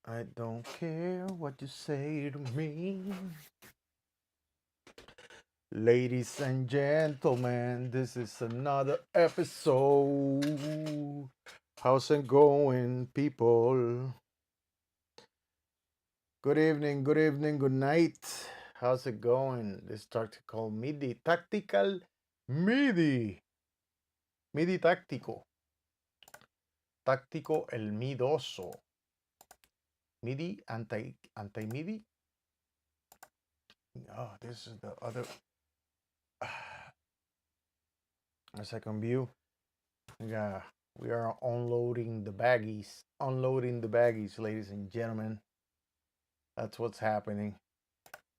I don't care what you say to me. Ladies and gentlemen, this is another episode. How's it going, people? Good evening, good evening, good night. How's it going? This tactical MIDI. Tactical MIDI. MIDI táctico. Táctico el midoso. MIDI anti-MIDI. Oh, this is the other. A second view. Yeah, we are unloading the baggies. Unloading the baggies, ladies and gentlemen. That's what's happening.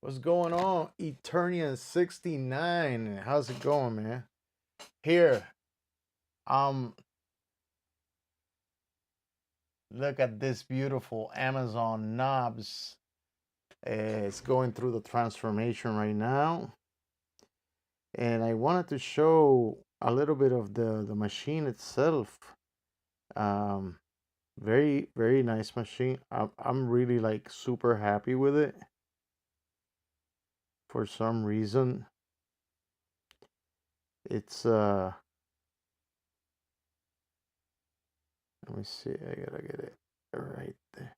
What's going on? Eternian69. How's it going, man? Here. Um, look at this beautiful Amazon knobs. It's going through the transformation right now. And I wanted to show a little bit of the machine itself. Um, very nice machine. I'm really like super happy with it. For some reason, it's let me see, I gotta get it right there.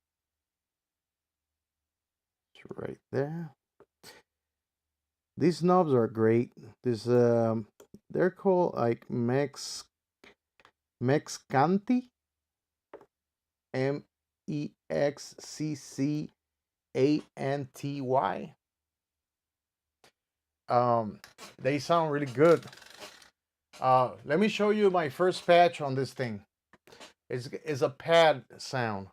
It's right there. These knobs are great. This they're called like mk2, mexccanty. They sound really good. Let me show you my first patch on this thing. It's a pad sound.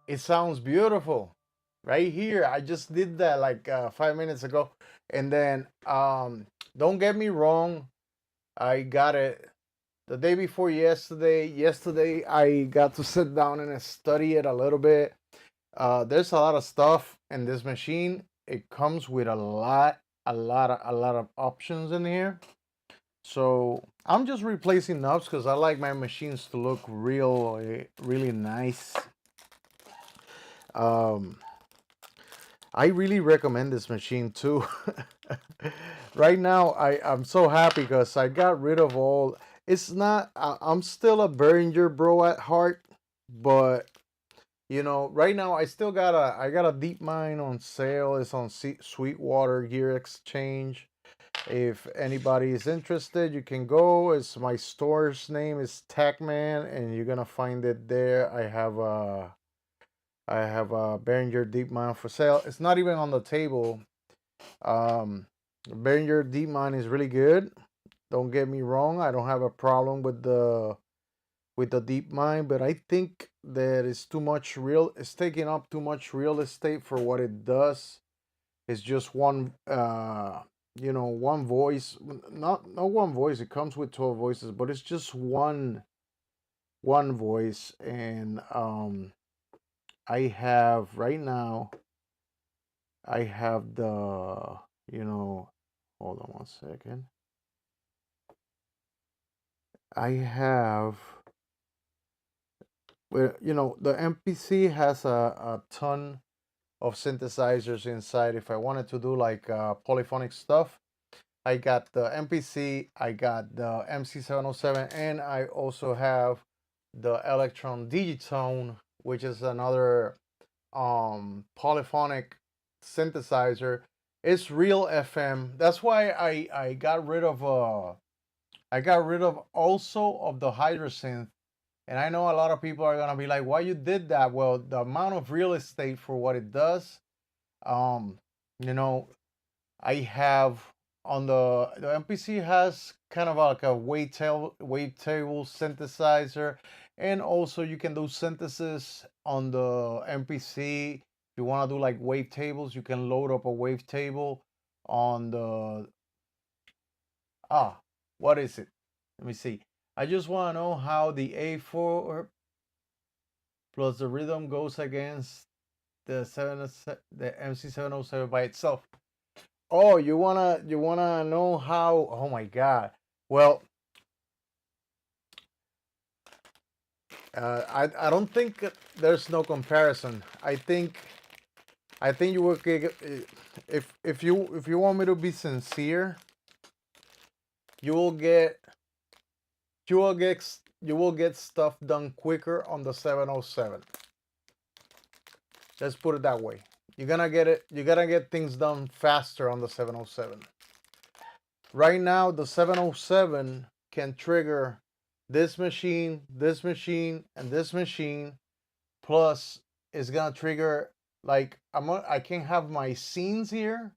It sounds beautiful right here. I just did that like 5 minutes ago. And then don't get me wrong, I got it the day before yesterday. Yesterday I got to sit down and study it a little bit. There's a lot of stuff in this machine. It comes with a lot of options in here. So I'm just replacing knobs because I like my machines to look really nice. um I really recommend this machine too. Right now, I'm so happy because I got rid of all. It's not. I'm still a Behringer bro at heart, but right now I got a deep mine on sale. It's on Sweetwater Gear Exchange. If anybody is interested, you can go. It's my store's name is Tacman, and you're gonna find it there. I have a Behringer Deep Mine for sale. It's not even on the table. Um, Behringer Deep Mine is really good. Don't get me wrong. I don't have a problem with the deep mine, but I think that it's too much real. It's taking up too much real estate for what it does. It's just one voice. Not one voice. It comes with 12 voices, but it's just one voice, and I have right now. I have hold on one second. I have, well, the MPC has a ton of synthesizers inside. If I wanted to do like polyphonic stuff, I got the MPC, I got the MC707, and I also have the Electron Digitone, which is another polyphonic synthesizer. It's real FM. That's why I got rid of I got rid of also of the hydrosynth. And I know a lot of people are gonna be like, why you did that? Well, the amount of real estate for what it does, um, you know, I have on the MPC has kind of like a wavetable synthesizer, and also you can do synthesis on the MPC. If you want to do like wavetables, you can load up a wavetable on the ah, what is it? Let me see. I just want to know how the A4 plus the rhythm goes against the MC707 by itself. Oh, you wanna know how? Oh my God. Well, I don't think there's no comparison. I think you will get if you want me to be sincere, you will get you will get you will get stuff done quicker on the 707. Let's put it that way. You're gonna get things done faster on the 707. Right now, the 707 can trigger this machine, and this machine. Plus, it's gonna trigger like I can have my scenes here.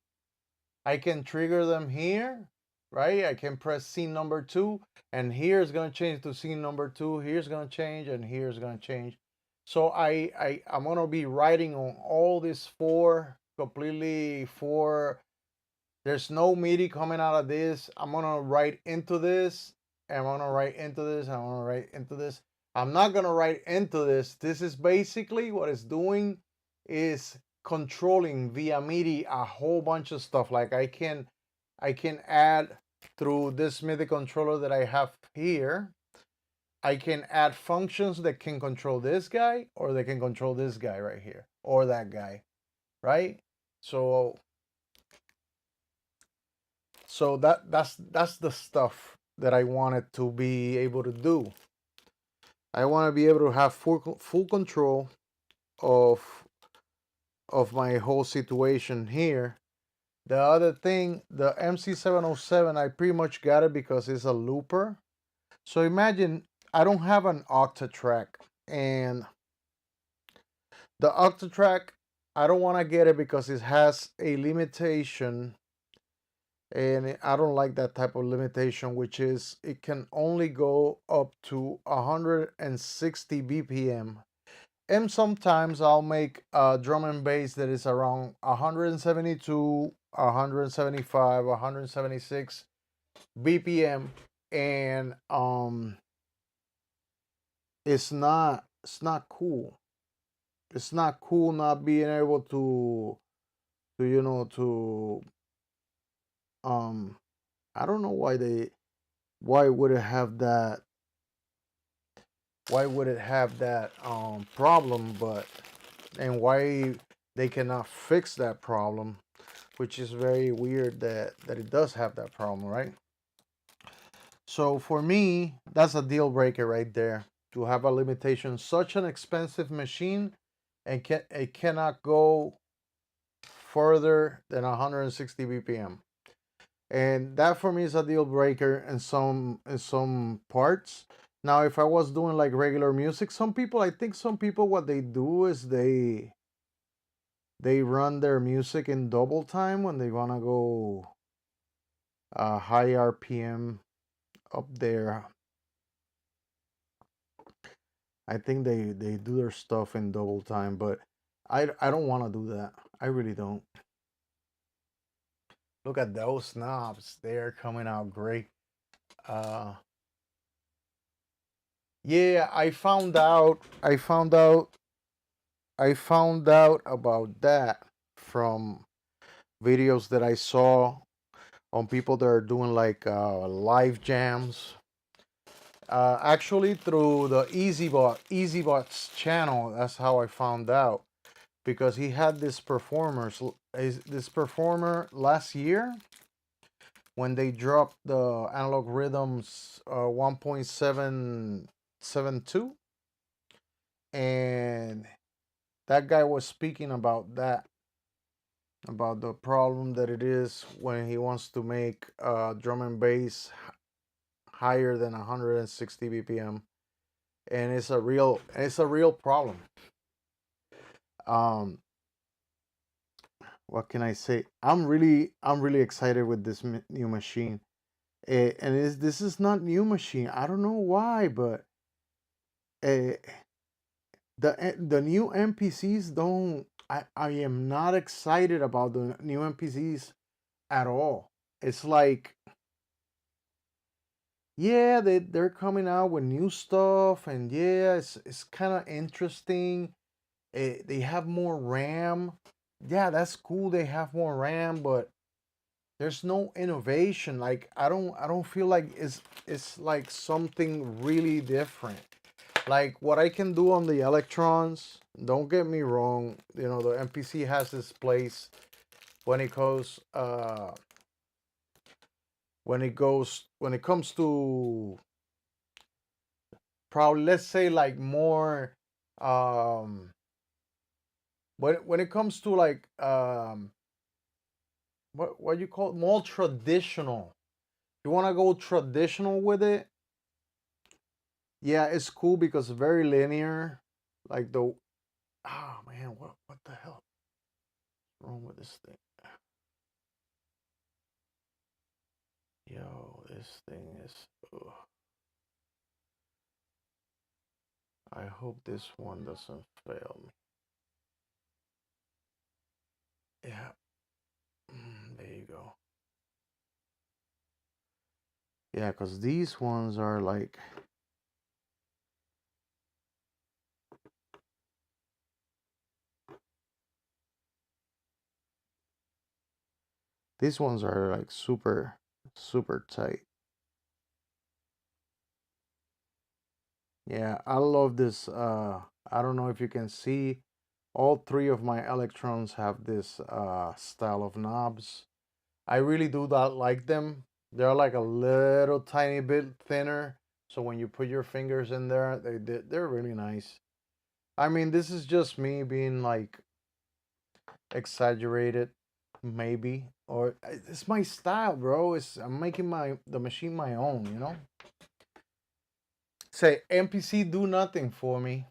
I can trigger them here, right? I can press scene number 2, and here is gonna change to scene number 2. Here's gonna change, and here's gonna change. So I'm gonna be writing on all these four. There's no MIDI coming out of this. I'm gonna write into this, and I'm gonna write into this, and I'm gonna write into this. I'm not gonna write into this. This is basically what it's doing is controlling via MIDI a whole bunch of stuff. Like I can add through this MIDI controller that I have here. I can add functions that can control this guy, or they can control this guy right here, or that guy, right? So that's the stuff that I wanted to be able to do. I want to be able to have full control of my whole situation here. The other thing, the MC707, I pretty much got it because it's a looper. So imagine I don't have an octatrack, and the octatrack I don't want to get it because it has a limitation, and I don't like that type of limitation, which is it can only go up to 160 BPM. And sometimes I'll make a drum and bass that is around 172, 175, 176 BPM, and it's not cool. It's not cool not being able to um I don't know why would it have that problem, but and why they cannot fix that problem, which is very weird that it does have that problem, right? So for me, that's a deal breaker right there, to have a limitation. Such an expensive machine, and it cannot go further than 160 BPM. And that for me is a deal breaker in some parts. Now, if I was doing like regular music, I think some people, what they do is they run their music in double time when they want to go high RPM up there. I think they do their stuff in double time, but I don't want to do that. I really don't. Look at those knobs. They're coming out great. Uh yeah, I found out about that from videos that I saw on people that are doing like live jams. Actually, through the EasyBot's channel, that's how I found out, because he had this performer last year when they dropped the Analog Rhythms 1.772, and that guy was speaking about that, about the problem that it is when he wants to make drum and bass higher than 160 BPM, and it's a real problem. Um, what can I say? I'm really excited with this new machine. And this is not new machine. I don't know why, but uh, the new NPCs don't. I am not excited about the new NPCs at all. It's like, yeah, they're coming out with new stuff, and yeah, it's kind of interesting. They have more RAM. Yeah, that's cool. They have more RAM, but there's no innovation. Like I don't feel like it's like something really different. Like what I can do on the electrons, don't get me wrong, the MPC has its place when it goes when it comes to, probably, let's say, like more, um when it comes to, like, what you call it, more traditional. You want to go traditional with it, yeah, it's cool because it's very linear. Like the oh man, what the hell is wrong with this thing? Yo, this thing is. Ugh. I hope this one doesn't fail me. Yeah, there you go. Yeah, because these ones are like. These ones are like super, super tight. Yeah, I love this. I don't know if you can see, all three of my electrons have this style of knobs. I really do not like them. They're like a little tiny bit thinner, so when you put your fingers in there, they're really nice. I mean, this is just me being like exaggerated, maybe, or it's my style, bro. I'm making the machine my own, Say MPC do nothing for me.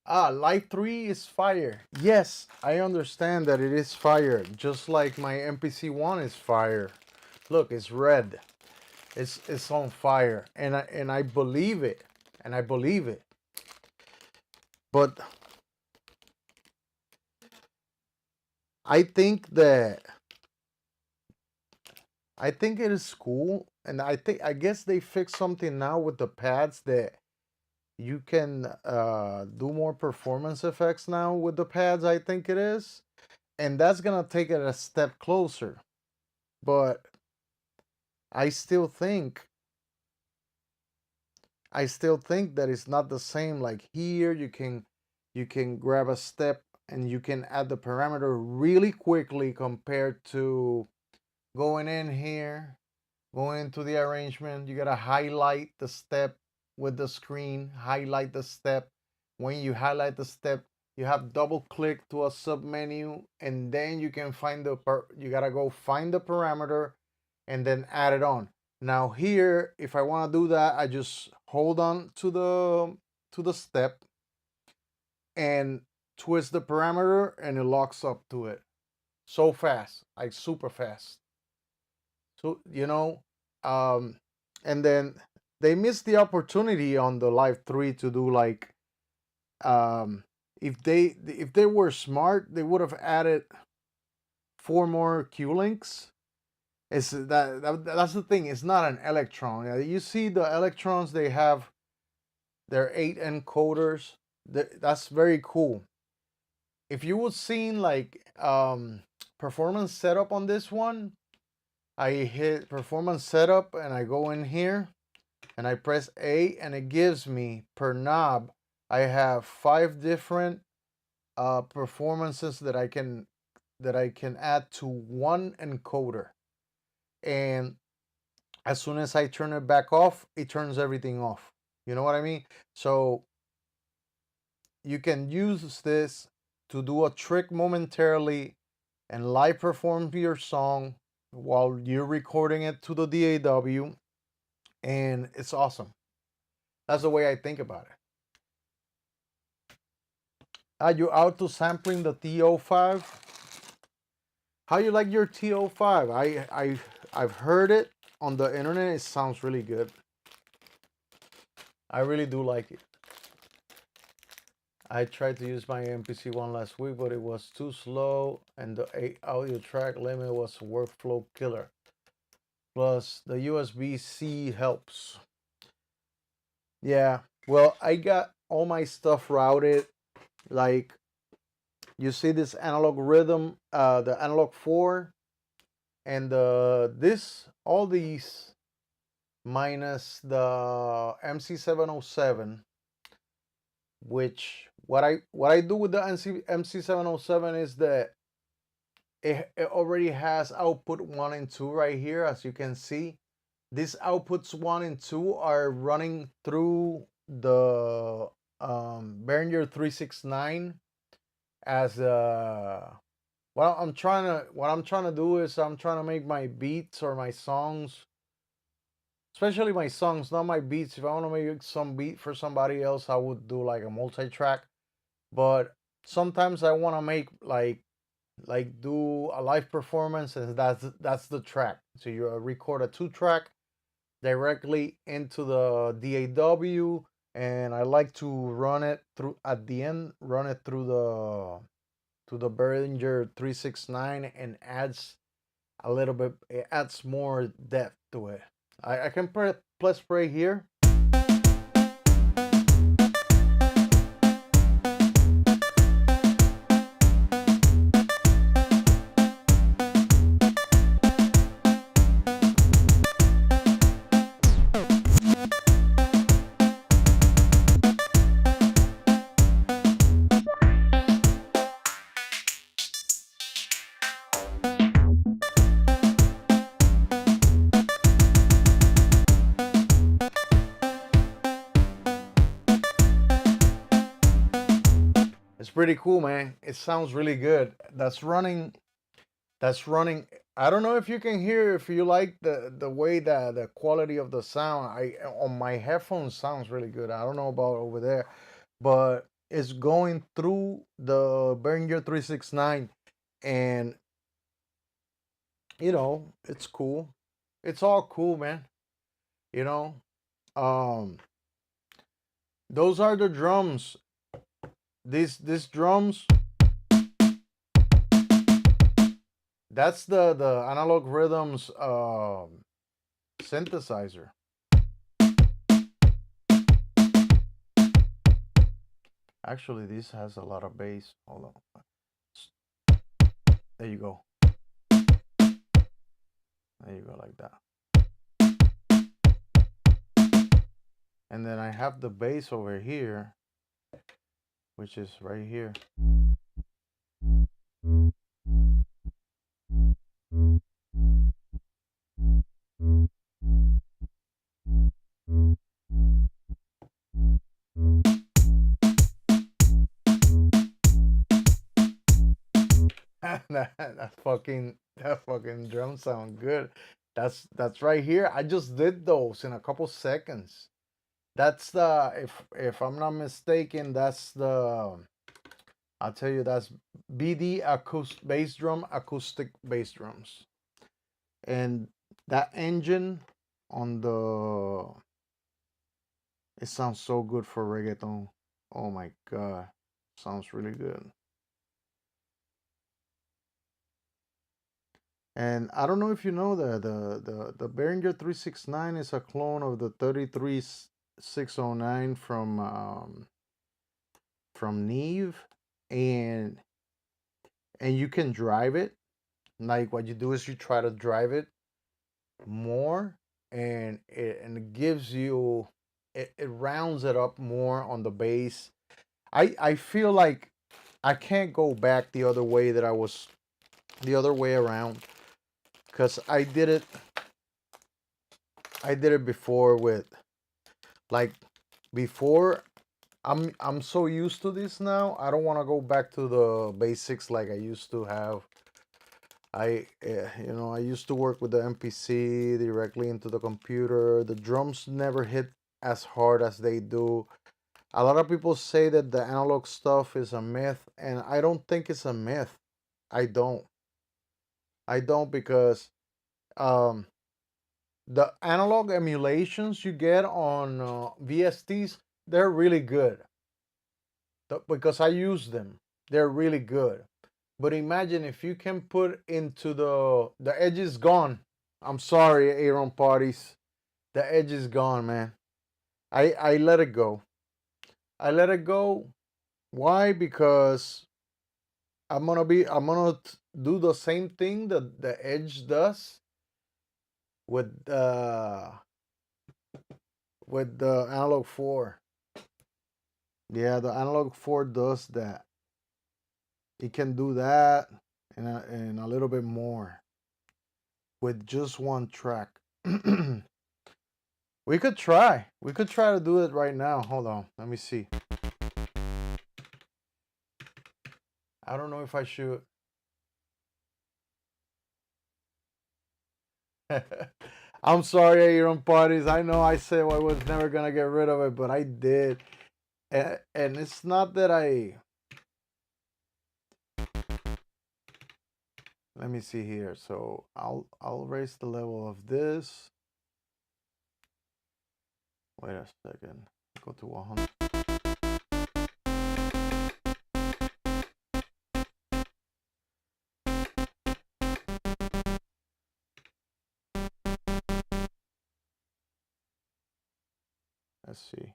Life 3 is fire. Yes, I understand that it is fire, just like my MPC 1 is fire. Look, it's red. It's on fire, and I believe it, and I believe it. But I think that I think it is cool, and I guess they fixed something now with the pads that you can do more performance effects now with the pads. I think it is, and that's gonna take it a step closer. But I still think I still think that it's not the same. Like here, you can grab a step and you can add the parameter really quickly compared to going in here, going into the arrangement. You gotta highlight the step with the screen, highlight the step. When you highlight the step, you have double click to a sub menu, and then you can find you gotta go find the parameter and then add it on. Now here, if I want to do that, I just hold on to the step and twist the parameter, and it locks up to it. So fast, like super fast. So um, and then they missed the opportunity on the Live 3 to do like, um, if they were smart, they would have added four more Q links. That's the thing. It's not an electron. You see the electrons, they have their 8 encoders. That's very cool. If you would seen like performance setup on this one, I hit performance setup and I go in here and I press A, and it gives me per knob. I have 5 different performances that I can add to one encoder, and as soon as I turn it back off, it turns everything off. You know what I mean? So you can use this to do a trick momentarily and live perform your song while you're recording it to the DAW, and it's awesome. That's the way I think about it. Are you auto sampling the TO5? How you like your TO5? I've heard it on the internet. It sounds really good. I really do like it. I tried to use my MPC one last week, but it was too slow, and the 8 audio track limit was a workflow killer. Plus, the USB-C helps. Yeah, well, I got all my stuff routed. Like, you see this analog rhythm, the analog 4, and all these minus the MC707, which what I do with the MC707 is that it already has output 1 and 2 right here, as you can see. These outputs 1 and 2 are running through the Behringer 369 as what I'm trying to do is I'm trying to make my beats or my songs, especially my songs, not my beats. If I want to make some beat for somebody else, I would do like a multi-track. But sometimes I want to make like do a live performance, and that's the track. So you record a 2-track directly into the DAW, and I like to run it through at the end, run it through the to the Behringer 369, and adds a little bit, it adds more depth to it. I can press play here. It's pretty cool, man. It sounds really good. That's running. I don't know if you can hear, if you like the way that the quality of the sound. I on my headphones sounds really good. I don't know about over there, but it's going through the Behringer 369, and it's cool. It's all cool, man. You know, um, those are the drums. These drums. That's the analog rhythms synthesizer. Actually, this has a lot of bass. Hold on. There you go. There you go, like that. And then I have the bass over here, which is right here. that fucking drum sound good. That's right here. I just did those in a couple seconds. That's the if I'm not mistaken, that's the I'll tell you, that's BD acoustic bass drum, acoustic bass drums. And that engine on the it sounds so good for reggaeton. Oh my god. Sounds really good. And I don't know if you know that the Behringer 369 is a clone of the 33609 from Neve, and you can drive it. Like, what you do is you try to drive it more, and it gives you, it rounds it up more on the bass. I feel like I can't go back the other way that I was the other way around, because I did it before with, like, before. I'm so used to this now. I don't want to go back to the basics like I used to have. I used to work with the MPC directly into the computer. The drums never hit as hard as they do. A lot of people say that the analog stuff is a myth, and I don't think it's a myth. I don't. I don't because um, the analog emulations you get on VSTs, they're really good because I use them. They're really good. But imagine if you can put into the edge is gone. I'm sorry, Aaron Parties. The edge is gone, man. I let it go. I let it go. Why? Because I'm gonna do the same thing that the edge does with the analog 4. Yeah, the analog 4 does that. It can do that and a little bit more with just one track. We could try. We could try to do it right now. Hold on. Let me see. I don't know if I should. I'm sorry, Aaron Parties. I know I said I was never gonna get rid of it, but I did. And it's not that I. Let me see here. So I'll raise the level of this. Wait a second. Go to 100. Let's see.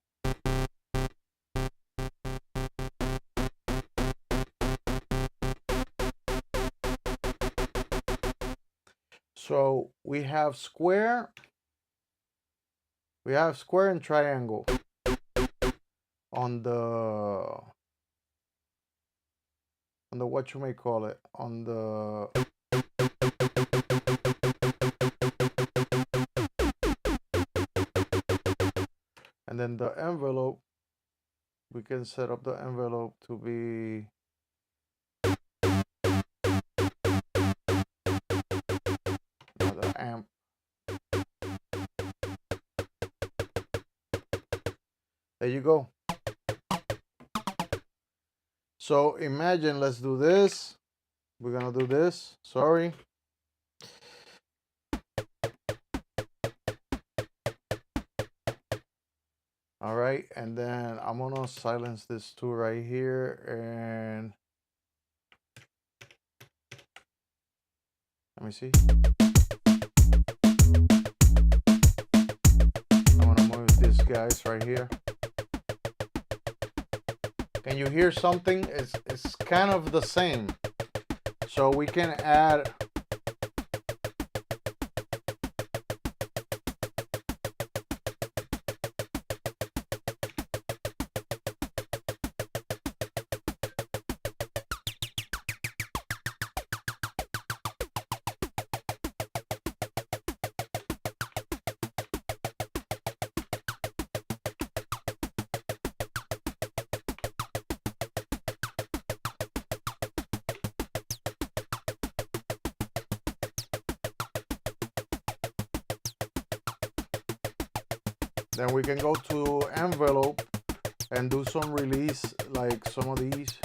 So we have square and triangle on the what you may call it, on the and then the envelope, we can set up the envelope to be the amp. There you go. So imagine, let's do this. We're gonna do this. Sorry. All right, and then I'm gonna silence this too right here, and let me see. I'm gonna move these guys right here. Can you hear something? It's kind of the same. So we can add then we can go to envelope and do some release like some of these.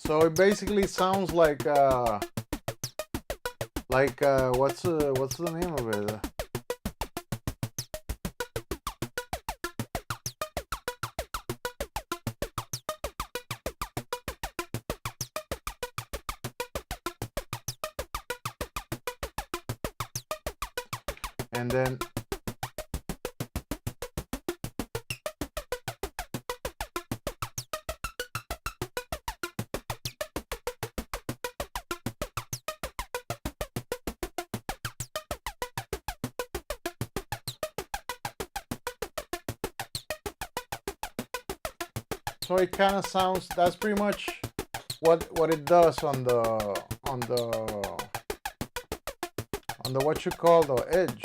So it basically sounds like what's the name of it? And then So it kind of sounds. That's pretty much what it does on the what you call the edge.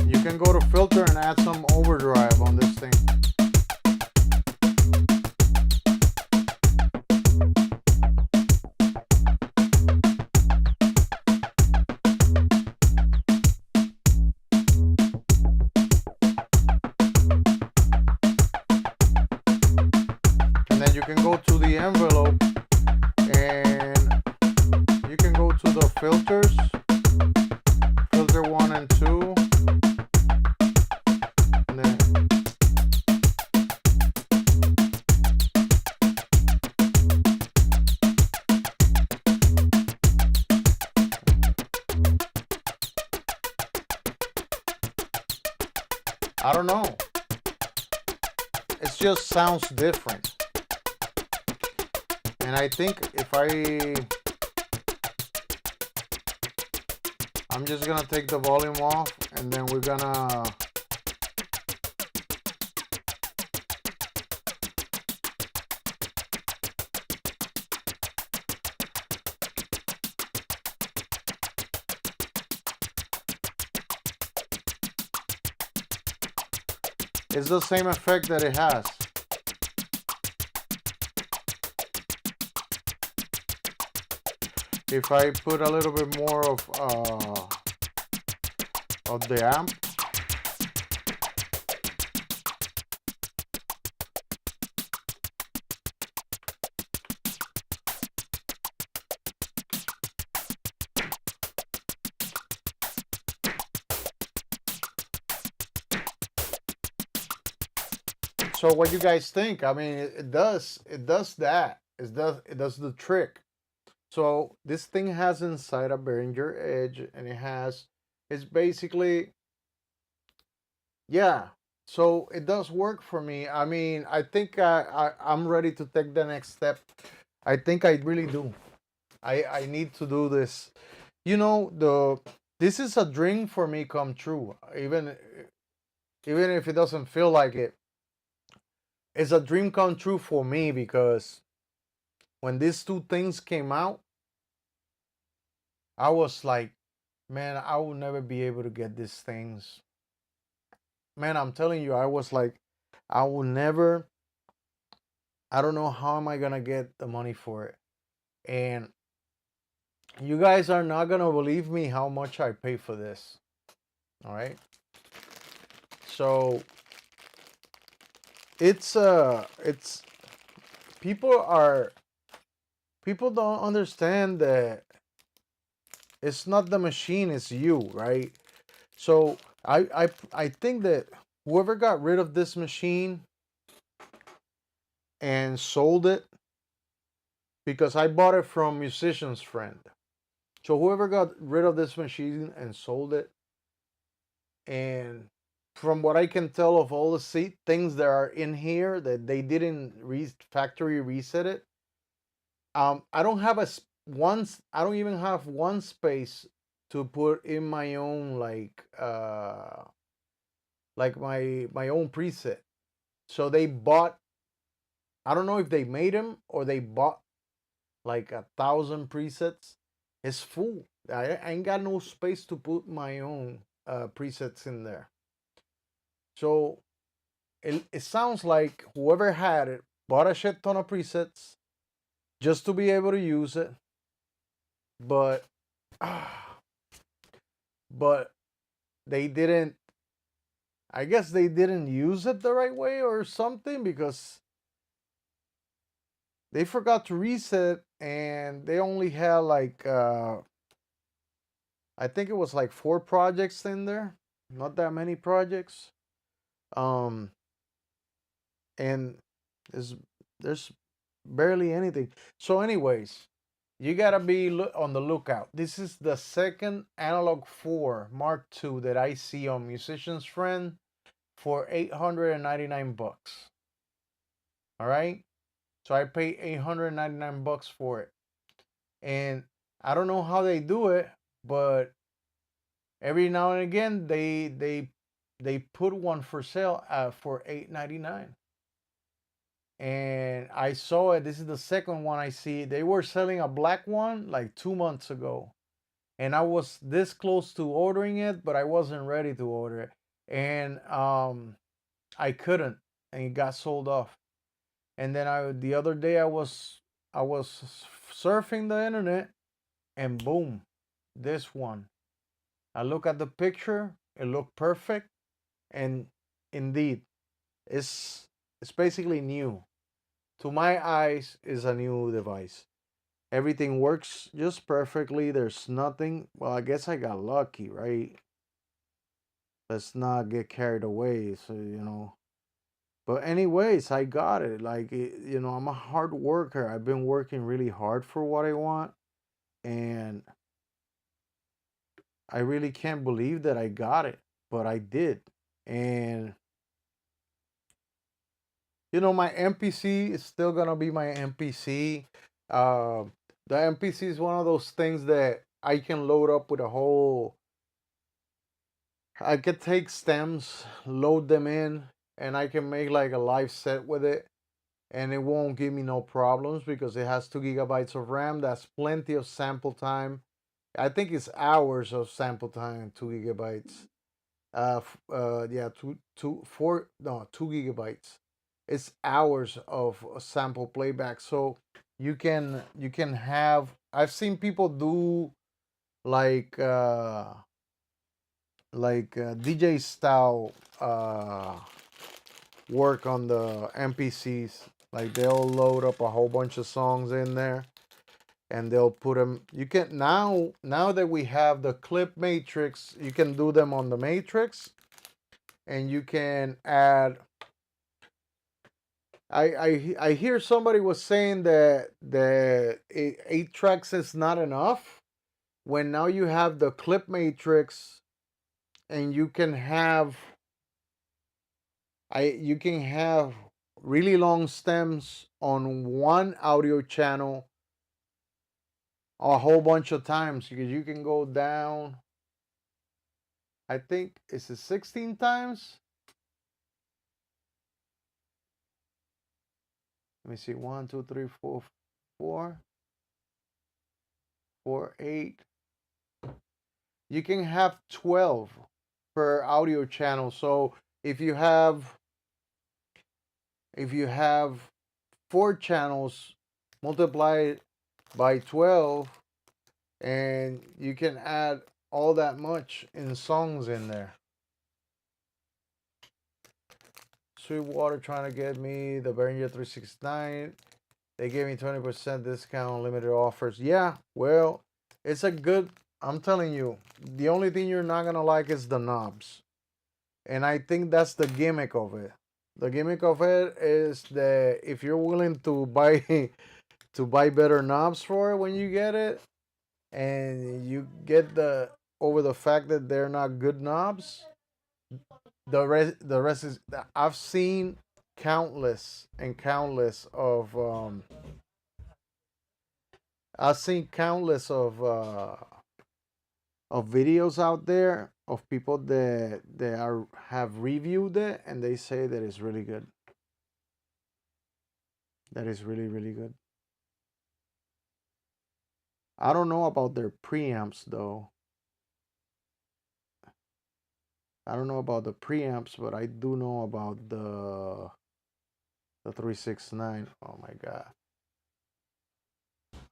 You can go to filter and add some overdrive on this thing. And then you can go to the envelope and you can go to the filters, filter 1 and 2. And then I don't know. It just sounds different. And I think if I'm just gonna take the volume off and then we're gonna it's the same effect that it has. If I put a little bit more of the amp, so what you guys think? I mean, it does that. It does the trick. So this thing has inside a Behringer Edge, and it's basically, yeah. So it does work for me. I mean, I think I'm ready to take the next step. I think I really do. I need to do this. You know, this is a dream for me come true. Even if it doesn't feel like it, it's a dream come true for me because when these two things came out, I was like, man, I will never be able to get these things. Man, I'm telling you, I was like, I will never, I don't know how am I gonna get the money for it. And you guys are not gonna believe me how much I pay for this. All right. So it's people are people don't understand that it's not the machine, it's you, right? So I think that whoever got rid of this machine and sold it, because I bought it from musician's friend. So whoever got rid of this machine and sold it, and from what I can tell of all the things that are in here that they didn't factory reset it, I don't have I don't even have one space to put in my own like my own preset. So they bought, I don't know if they made them or they bought like 1,000 presets. It's full. I ain't got no space to put my own presets in there. So it sounds like whoever had it bought a shit ton of presets just to be able to use it, but but they didn't. I guess they didn't use it the right way or something, because they forgot to reset and they only had like I think it was like 4 projects in there, not that many projects. Um, and there's barely anything. So, anyways, you gotta be on the lookout. This is the second Analog 4 Mark II that I see on Musician's Friend for 899 bucks. All right, so I pay 899 bucks for it, and I don't know how they do it, but every now and again they put one for sale for 899. And I saw it. This is the second one I see. They were selling a black one like 2 months ago, and I was this close to ordering it, but I wasn't ready to order it, and I couldn't, and it got sold off. And then the other day I was surfing the internet, and boom, this one. I look at the picture, it looked perfect, and indeed, it's it's basically new. To my eyes, is a new device. Everything works just perfectly. There's nothing. Well, I guess I got lucky, right? Let's not get carried away. So, But anyways, I got it. Like, I'm a hard worker. I've been working really hard for what I want, and I really can't believe that I got it, but I did. And my MPC is still gonna be my MPC. Uh, the MPC is one of those things that I can load up with a whole. I could take stems, load them in, and I can make like a live set with it, and it won't give me no problems because it has 2 gigabytes of RAM. That's plenty of sample time. I think it's hours of sample time, 2 gigabytes. Yeah, 2 gigabytes. It's hours of sample playback. So you can have. I've seen people do like uh DJ style work on the MPCs. Like they'll load up a whole bunch of songs in there and they'll put them. You can now that we have the clip matrix, you can do them on the matrix, and you can add. I hear somebody was saying that the 8 tracks is not enough. When now you have the clip matrix, and you can have really long stems on one audio channel a whole bunch of times, because you can go down, I think it's 16 times. Let me see. 1, 2, 3, 4, 4, 4, 8. You can have 12 per audio channel. So if you have if you have 4 channels, multiply it by 12, and you can add all that much in songs in there. Sweetwater trying to get me the Behringer 369. They gave me 20% discount, limited offers. Yeah, well, it's a good. I'm telling you, the only thing you're not gonna like is the knobs, and I think that's the gimmick of it. The gimmick of it is that if you're willing to buy to buy better knobs for it when you get it, and you get the fact that they're not good knobs, the rest is. I've seen countless and countless of videos out there of people that have reviewed it, and they say that it's really good. That is really, really good. I don't know about their preamps though. I don't know about the preamps, but I do know about the 369. Oh my god.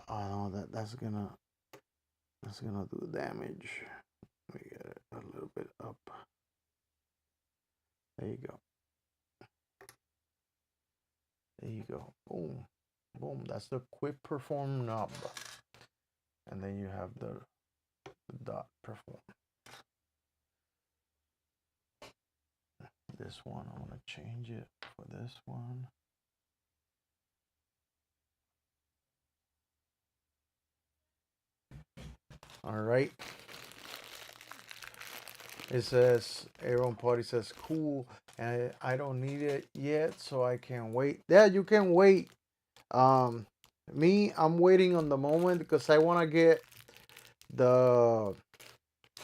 Oh no, that's gonna do damage. Let me get it a little bit up. There you go. There you go. Boom. Boom. That's the quick perform knob. And then you have the dot perform. this one. I'm gonna change it for this one. All right. It says Aaron Party says cool, and I don't need it yet, so I can't wait. Yeah, you can wait. Um, me, I'm waiting on the moment because I want to get the.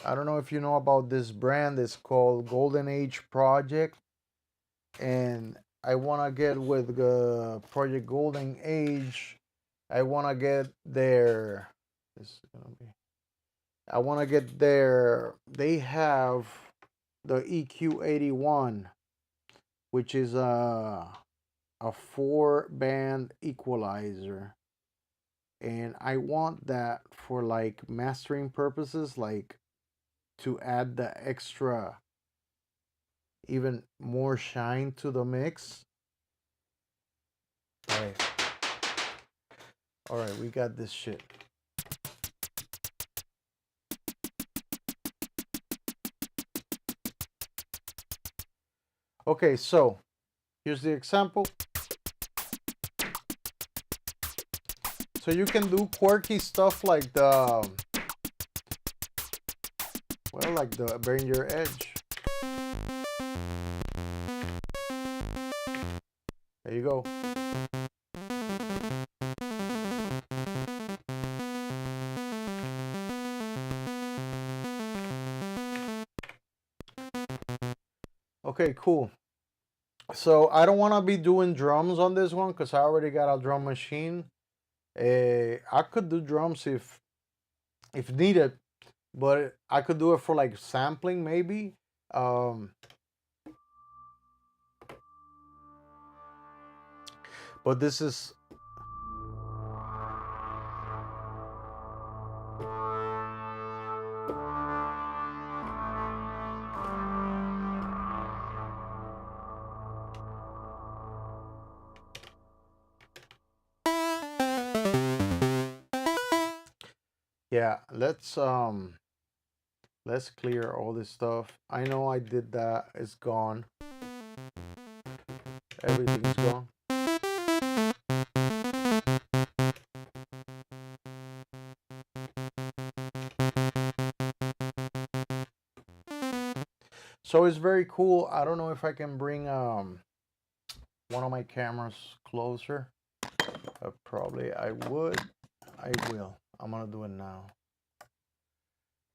I don't know if you know about this brand. It's called Golden Age Project, and I want to get with the Project Golden Age. I want to get their. This is gonna be. I want to get their. They have the EQ81, which is a 4-band equalizer, and I want that for like mastering purposes, like to add the extra, even more shine to the mix. All right, we got this shit. Okay, so here's the example. So you can do quirky stuff like the, well, like the Bring Your Edge. There you go. Okay, cool. So I don't want to be doing drums on this one because I already got a drum machine. I could do drums if needed, but I could do it for like sampling maybe. But this is, yeah, let's clear all this stuff. I know I did that. It's gone. Everything's gone. So it's very cool. I don't know if I can bring one of my cameras closer. Probably I would. I will. I'm gonna do it now.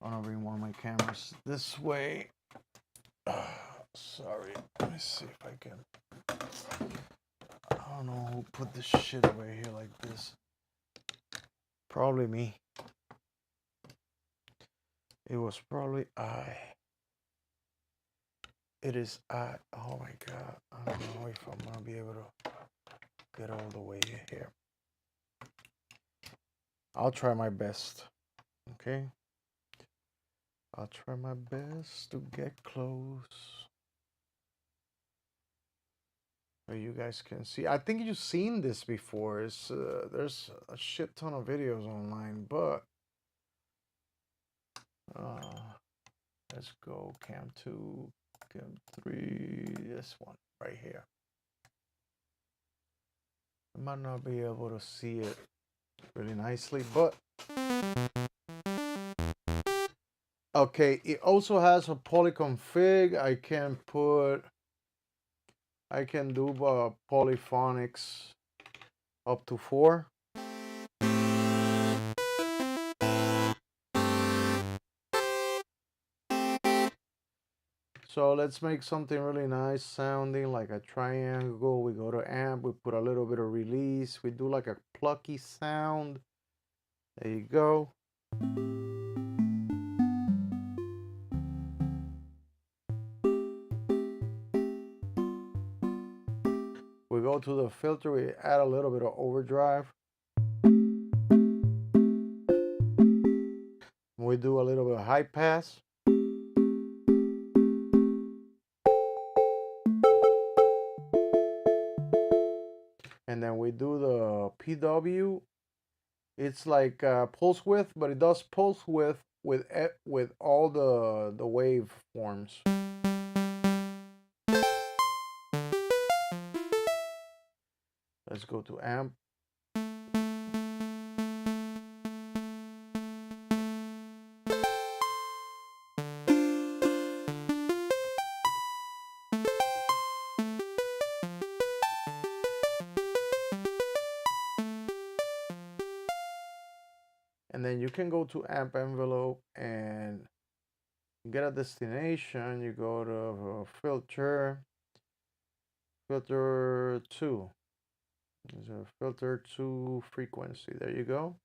I'm gonna bring one of my cameras this way. Sorry. Let me see if I can. I don't know who put this shit away here like this. Probably me. It was probably I. It is I. Oh my god. I don't know if I'm gonna be able to get all the way here. I'll try my best. Okay. I'll try my best to get close. So you guys can see. I think you've seen this before. It's there's a shit ton of videos online, but let's go cam 2, cam 3, this one right here. I might not be able to see it really nicely, but okay, it also has a polyconfig. I can do polyphonics up to 4. So let's make something really nice sounding, like a triangle. We go to amp, we put a little bit of release, we do like a plucky sound. There you go. We go to the filter, we add a little bit of overdrive. We do a little bit of high pass. And then we do the PW. It's like pulse width, but it does pulse width with all the waveforms. Let's go to amp. And then you can go to amp envelope and get a destination. You go to filter 2. There's a filter 2 frequency. There you go.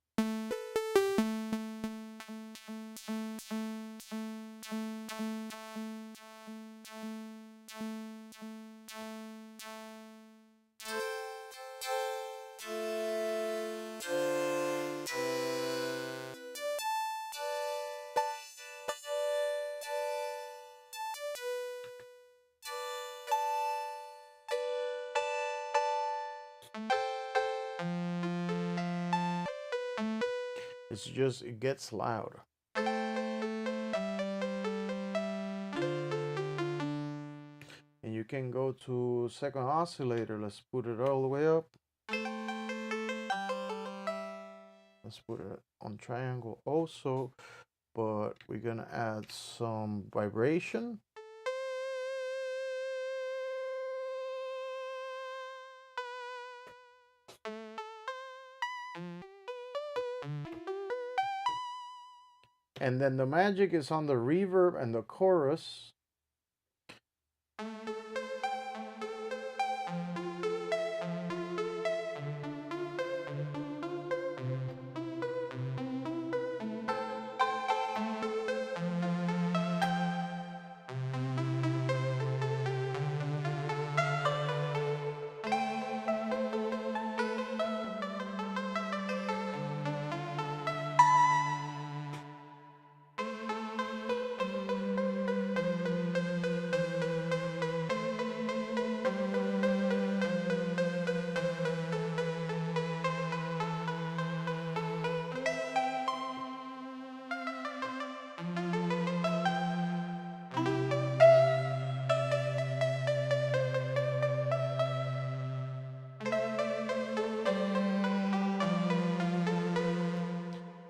It's just, it gets loud. And you can go to second oscillator. Let's put it all the way up. Let's put it on triangle also, but we're gonna add some vibration. And then the magic is on the reverb and the chorus.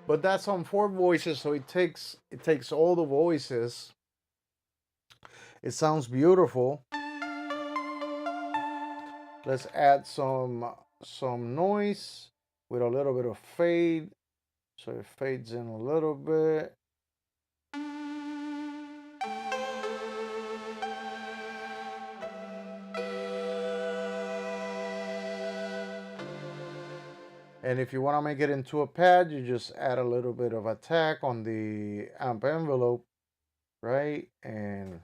But that's on 4 voices, so it takes all the voices. It sounds beautiful. Let's add some noise with a little bit of fade, so it fades in a little bit. And if you want to make it into a pad, you just add a little bit of attack on the amp envelope, right? And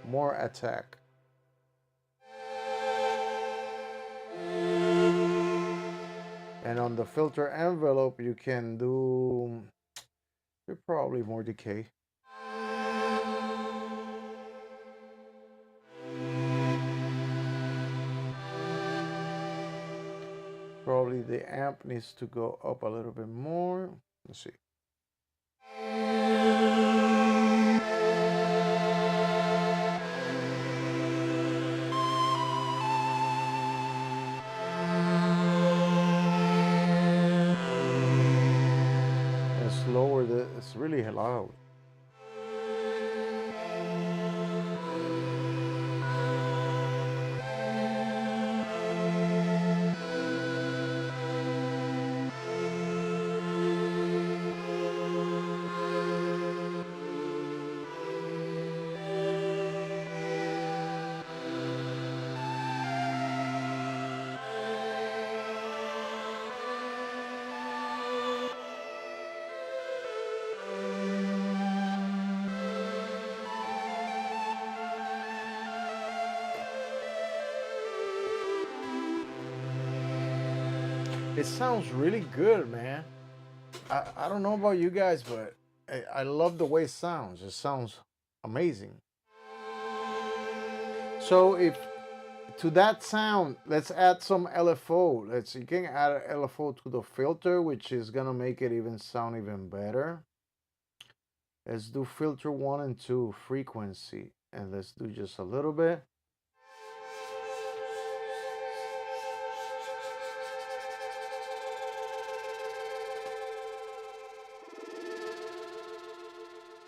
more attack. And on the filter envelope, you can do probably more decay. Probably the amp needs to go up a little bit more. Let's see. It's lower, it's really loud. It sounds really good, man. I don't know about you guys, but I love the way it sounds. It sounds amazing. So if to that sound, let's add some LFO. You can add LFO to the filter, which is gonna make it even sound even better. Let's do filter 1 and 2 frequency. And let's do just a little bit.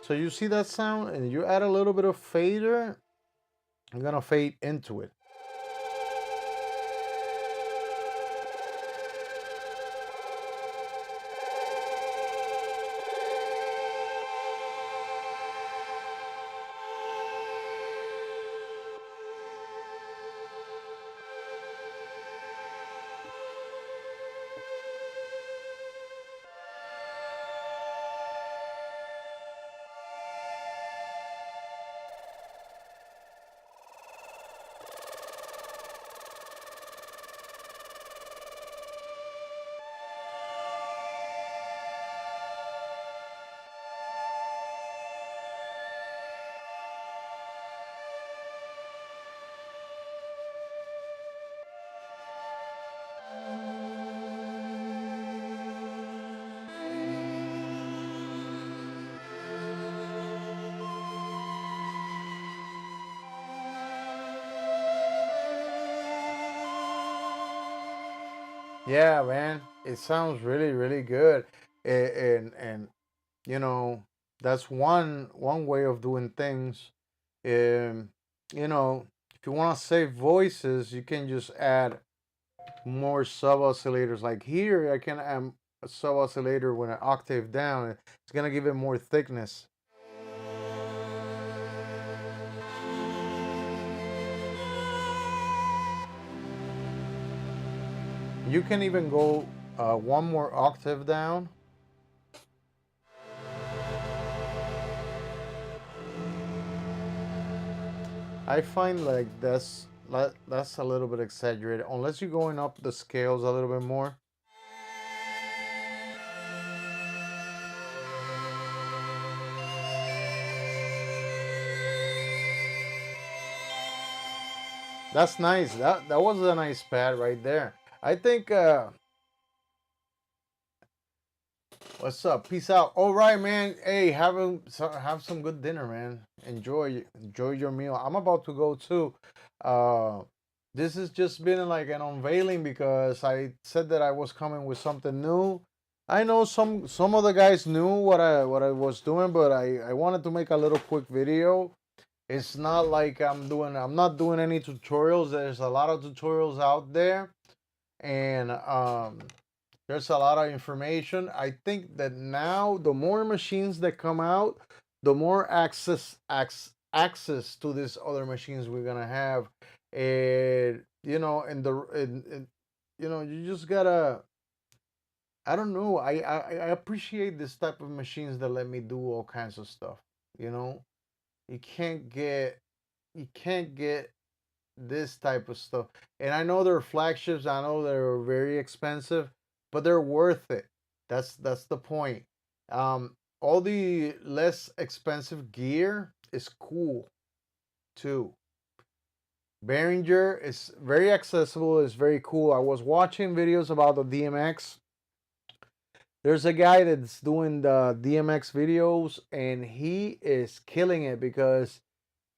So you see that sound, and you add a little bit of fader. I'm gonna fade into it. Yeah, man, it sounds really, really good, and you know that's one way of doing things. Um, you know, if you want to save voices, you can just add more sub oscillators. Like here, I can add a sub oscillator when an octave down. It's gonna give it more thickness. You can even go one more octave down. I find like that's a little bit exaggerated unless you're going up the scales a little bit more. That's nice. That was a nice pad right there. I think what's up? Peace out. All right, man. Hey, have some good dinner, man. Enjoy your meal. I'm about to go too. Uh, this has just been like an unveiling because I said that I was coming with something new. I know some of the guys knew what I was doing, but I wanted to make a little quick video. It's not like I'm not doing any tutorials. There's a lot of tutorials out there, and there's a lot of information. I think that now the more machines that come out, the more access to these other machines we're gonna have. And you know, you know, you just gotta. I don't know. I appreciate this type of machines that let me do all kinds of stuff. You know, you can't get you can't get this type of stuff. And I know they're flagships. I know they're very expensive, but they're worth it. That's the point. All the less expensive gear is cool too. Behringer is very accessible. It's very cool. I was watching videos about the DMX. There's a guy that's doing the DMX videos, and he is killing it because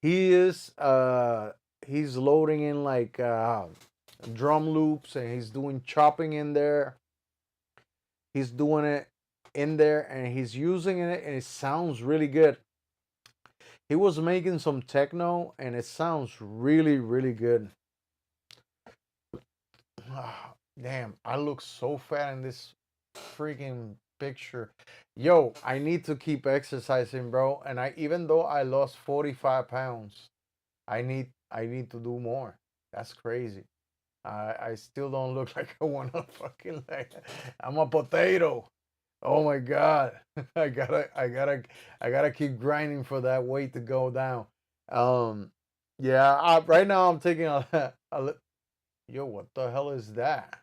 he is he's loading in like drum loops, and he's doing chopping in there. He's doing it in there, and he's using it, and it sounds really good. He was making some techno, and it sounds really, really good. Damn, I look so fat in this freaking picture. Yo, I need to keep exercising, bro. And I even though I lost 45 pounds, I need to do more. That's crazy. I still don't look like I want to fucking like I'm a potato. Oh my god. I gotta keep grinding for that weight to go down. Um yeah, right now I'm taking yo, what the hell is that?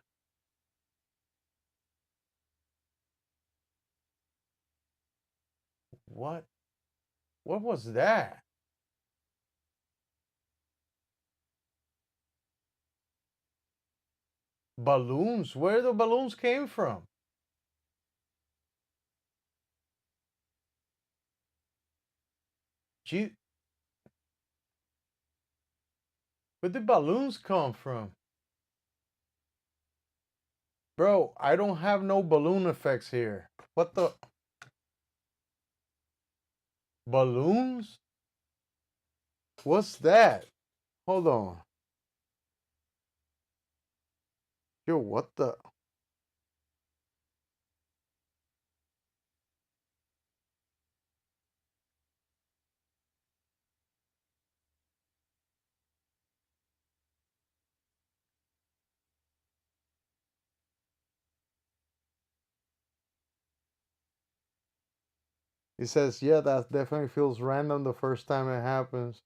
What what was that? Balloons? Where the balloons came from? Gee, Where did balloons come from? Bro, I don't have no balloon effects here. What the? Balloons? What's that? Hold on. Yo, what the? He says, yeah, that definitely feels random the first time it happens.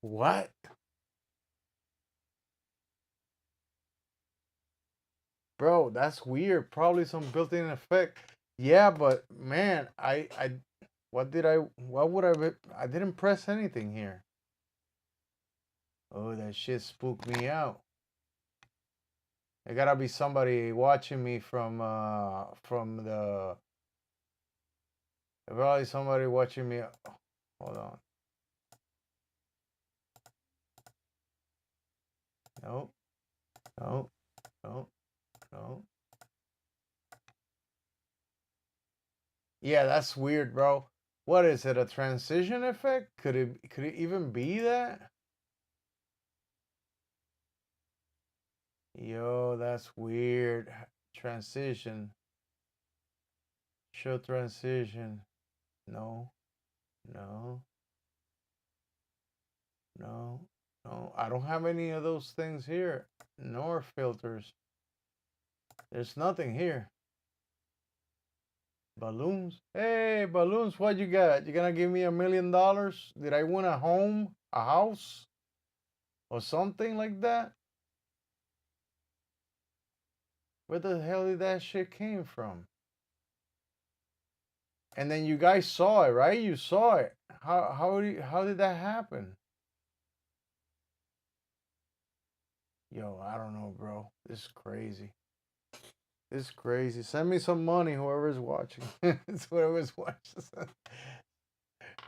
What? Bro, that's weird. Probably some built-in effect. Yeah, but man, what would I, I didn't press anything here. Oh, that shit spooked me out. There gotta be somebody watching me from the, probably somebody watching me. Hold on. No, no, no, no. Yeah, that's weird, bro. What is it? A transition effect? Could it even be that? Yo, that's weird. Transition. Show transition. No, no, no, no. I don't have any of those things here. Nor filters. There's nothing here. Balloons. Hey, balloons, what you got? You gonna give me $1 million? Did I win a home? A house? Or something like that? Where the hell did that shit came from? And then you guys saw it, right? You saw it. How did that happen? Yo, I don't know, bro. This is crazy. This is crazy. Send me some money, whoever's watching. It's whoever's watching.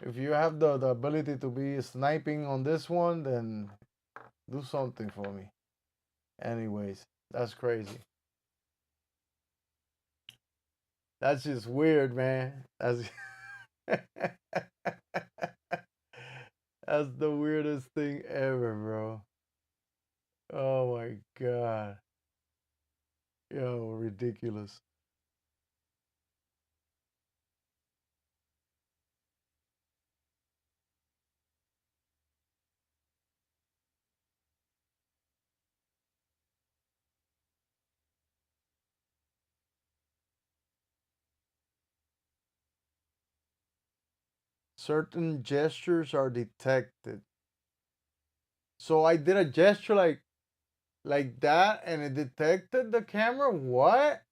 If you have the ability to be sniping on this one, then do something for me. Anyways, that's crazy. That's just weird, man. That's that's the weirdest thing ever, bro. Oh my god. Yo, ridiculous. Certain gestures are detected. So I did a gesture like that and it detected the camera? What?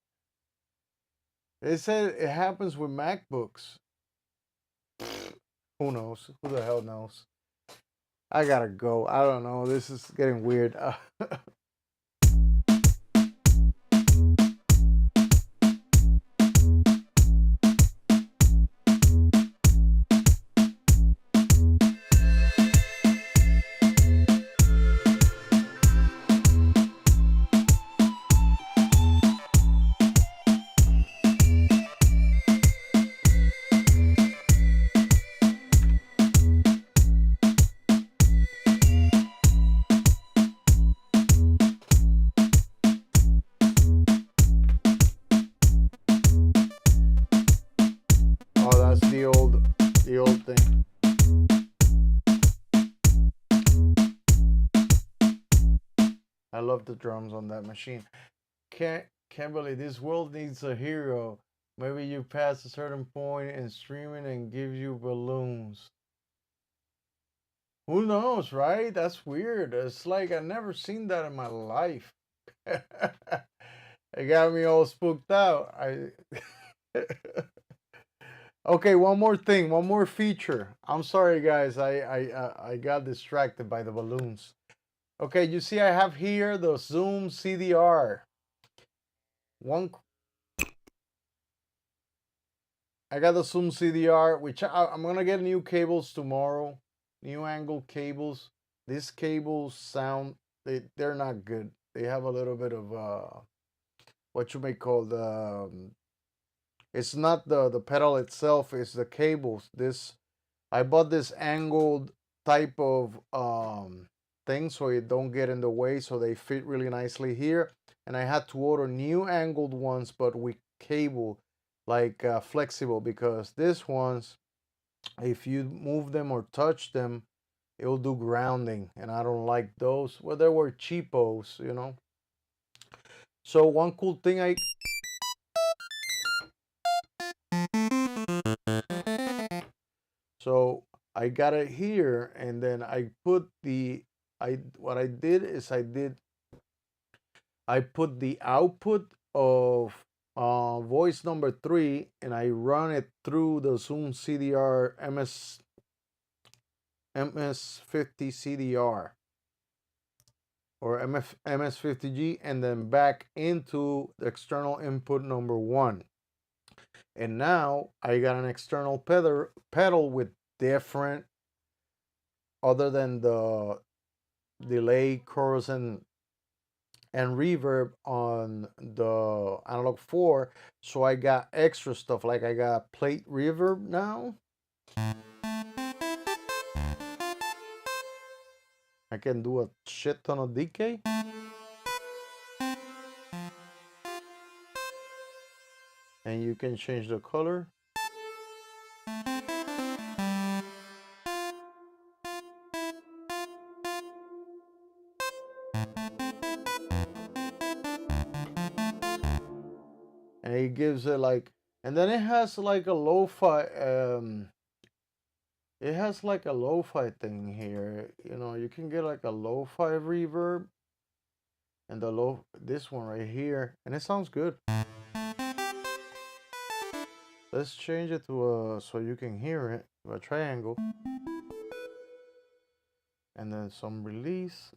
It said it happens with MacBooks. Who knows? Who the hell knows? I gotta go. I don't know. This is getting weird. Oh, that's the old thing. I love the drums on that machine. Can't believe this world needs a hero. Maybe you pass a certain point in streaming and gives you balloons. Who knows, right? That's weird. It's like I never seen that in my life. It got me all spooked out. I Okay, one more thing, one more feature. I'm sorry, guys. I got distracted by the balloons. Okay, you see, I have here the Zoom CDR. One, I got the Zoom CDR, which I'm gonna get new cables tomorrow, new angle cables. These cables sound they're not good. They have a little bit of what you may call the it's not the pedal itself, it's the cables. This I bought this angled type of thing so it don't get in the way, so they fit really nicely here. And I had to order new angled ones, but with cable, like flexible, because this ones, if you move them or touch them, it will do grounding, and I don't like those. Well, they were cheapos, you know. So one cool thing so I got it here, and then I put the I what I did is I put the output of voice number 3, and I run it through the Zoom CDR MS50 CDR or MS50G, and then back into the external input number 1. And now I got an external pedal with different, other than the delay, chorus, and reverb on the analog 4. So I got extra stuff, like I got plate reverb now. I can do a shit ton of decay, and you can change the color. And it gives it like, and then it has like a lo-fi it has like a lo-fi thing here. You know, you can get like a lo-fi reverb, and this one right here, and it sounds good. Let's change it to a so you can hear it, to a triangle, and then some release.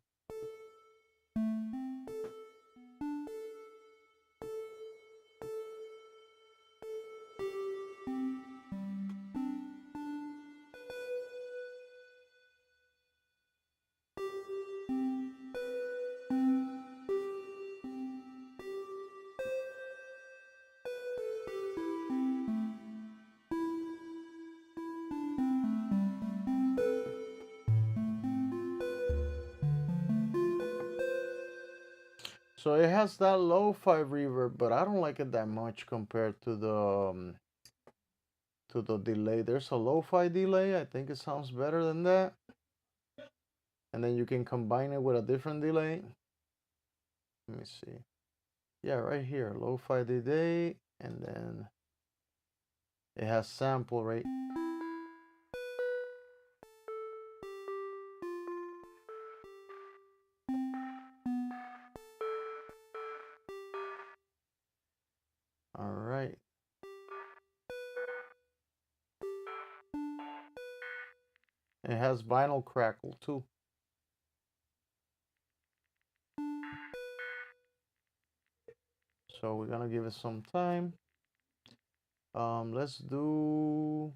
So it has that lo-fi reverb, but I don't like it that much compared to the delay. There's a lo-fi delay. I think it sounds better than that. And then you can combine it with a different delay. Let me see. Yeah, right here, lo-fi delay, and then it has sample rate. All right. It has vinyl crackle too. So we're gonna give it some time. Let's do.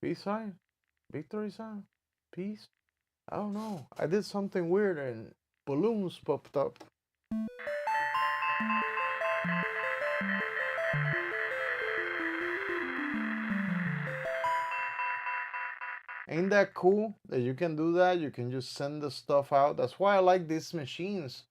Peace sign? Victory sign? Peace? I don't know. I did something weird and balloons popped up. Ain't that cool that you can do that? You can just send the stuff out. That's why I like these machines.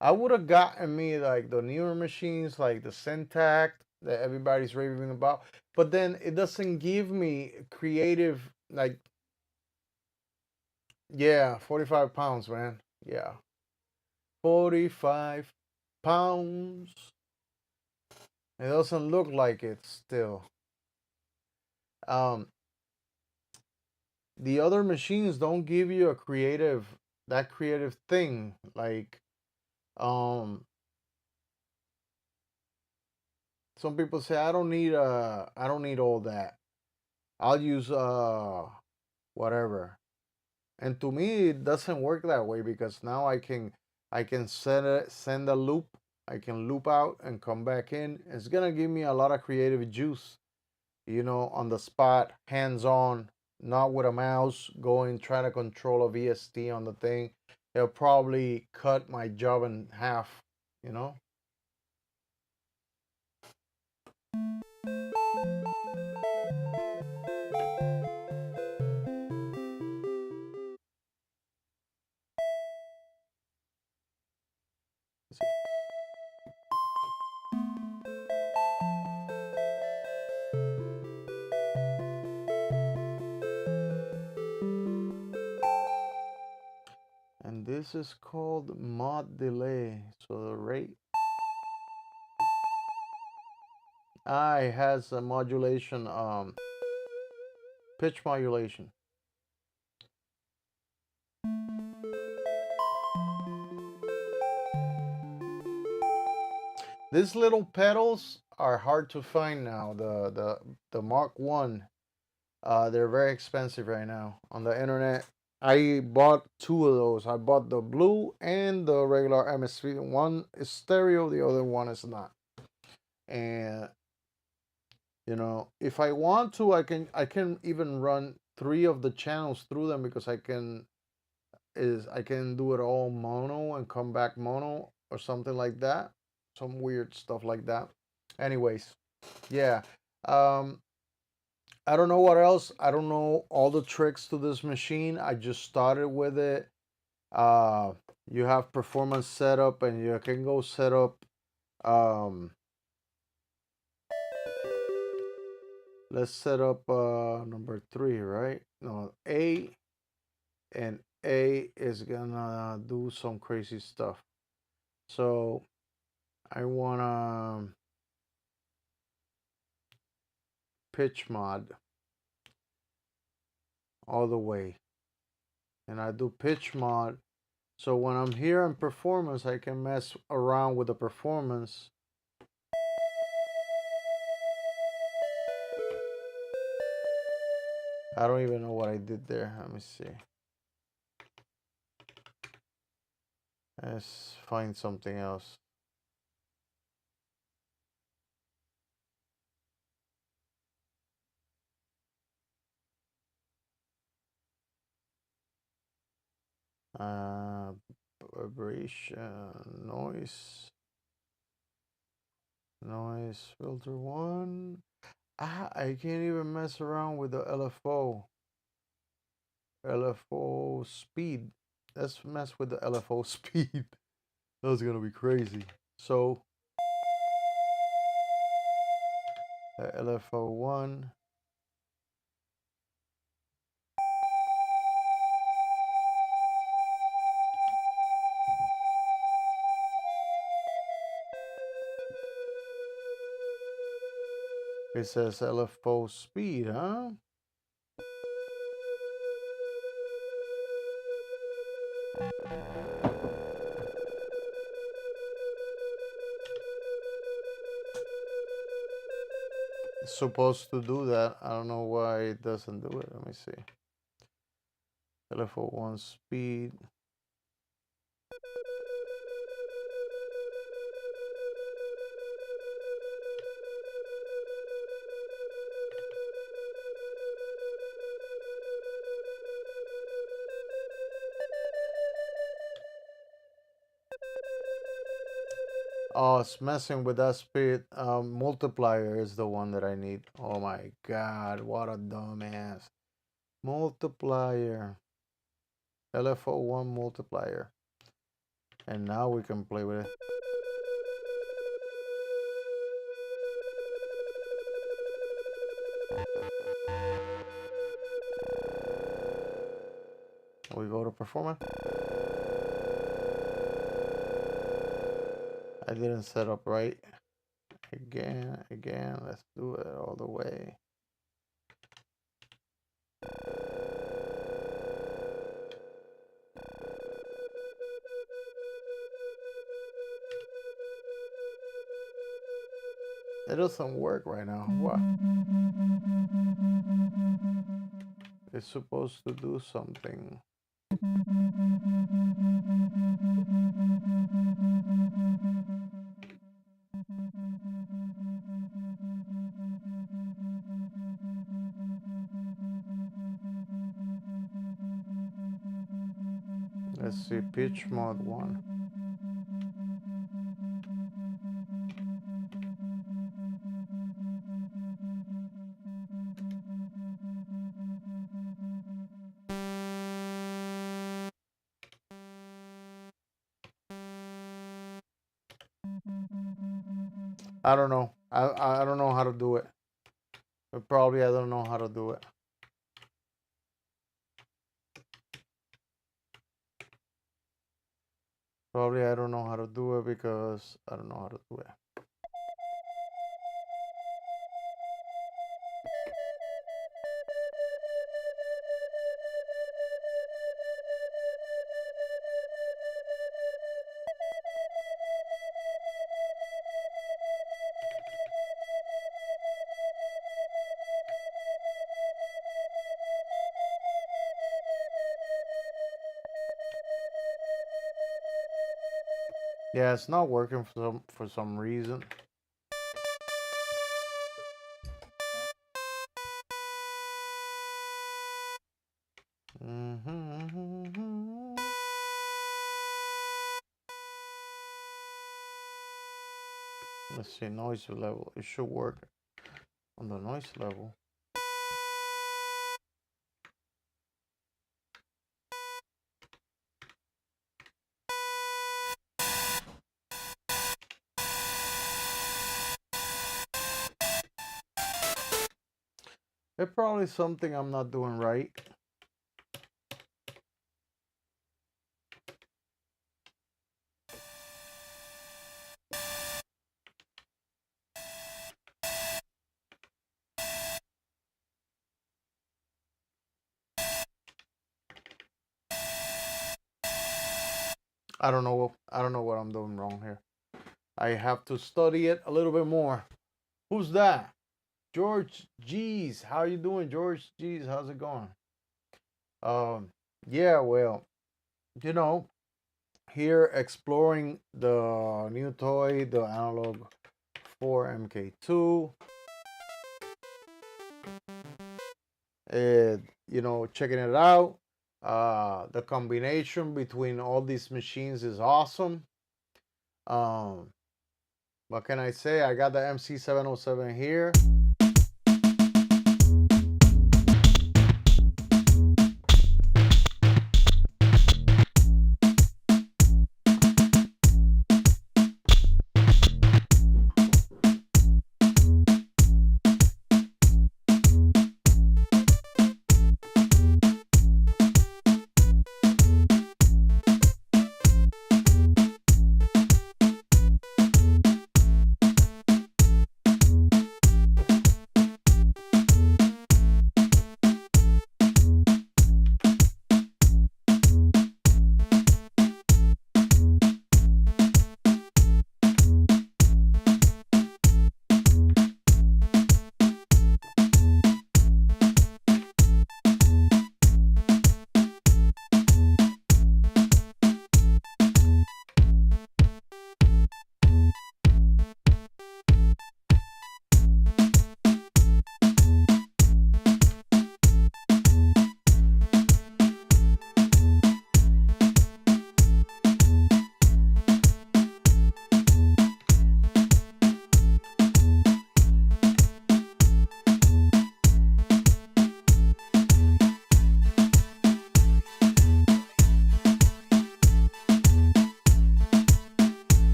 I would have gotten me like the newer machines, like the Syntact that everybody's raving about, but then it doesn't give me creative. Like, yeah, 45 pounds, man. Yeah, 45 pounds. It doesn't look like it still. Um, the other machines don't give you a creative, that creative thing. Like, um, some people say I don't need all that. I'll use whatever. And to me, it doesn't work that way because now I can send a loop. I can loop out and come back in. It's gonna give me a lot of creative juice, on the spot, hands on, not with a mouse going trying to control a VST on the thing. It'll probably cut my job in half, you know. And this is called mod delay. So the rate it has a modulation, pitch modulation. These little pedals are hard to find now. The Mark One, they're very expensive right now on the internet. I bought two of those. I bought the blue and the regular MSV. One is stereo, the other one is not. And if I want to, I can even run three of the channels through them because I can do it all mono and come back mono or something like that. Some weird stuff like that. Anyways, yeah. Um, I don't know what else. I don't know all the tricks to this machine. I just started with it. Uh, you have performance setup, and you can go set up. Um, let's set up number three, right? No, A, and A is gonna do some crazy stuff. So I wanna pitch mod all the way, and I do pitch mod. So when I'm here in performance, I can mess around with the performance. I don't even know what I did there. Let me see. Let's find something else. Uh, Vibration, noise filter one. I can't even mess around with the LFO speed. Let's mess with the LFO speed. That's gonna be crazy. So LFO one. It says LFO speed, huh? It's supposed to do that. I don't know why it doesn't do it. Let me see. LFO1 speed. Oh, it's messing with that speed. Multiplier is the one that I need. Oh my god, what a dumbass. multiplier, LFO1 multiplier, and now we can play with it. We go to performance. I didn't set up right. Again, let's do it all the way. It doesn't work right now. What? It's supposed to do something. Let's see, pitch mode 1. I don't know. I don't know how to do it. But probably I don't know how to do it. Probably I don't know how to do it because I don't know how to do it. Yeah, it's not working for some reason. Let's see, noise level. It should work on the noise level. It's probably something I'm not doing right. I don't know what I'm doing wrong here. I have to study it a little bit more. Who's that? George G's. How you doing, George G's? How's it going? Yeah, well, you know, here exploring the new toy, the Analog 4 mk2. You know, checking it out. The combination between all these machines is awesome. What can I say? I got the MC707 here.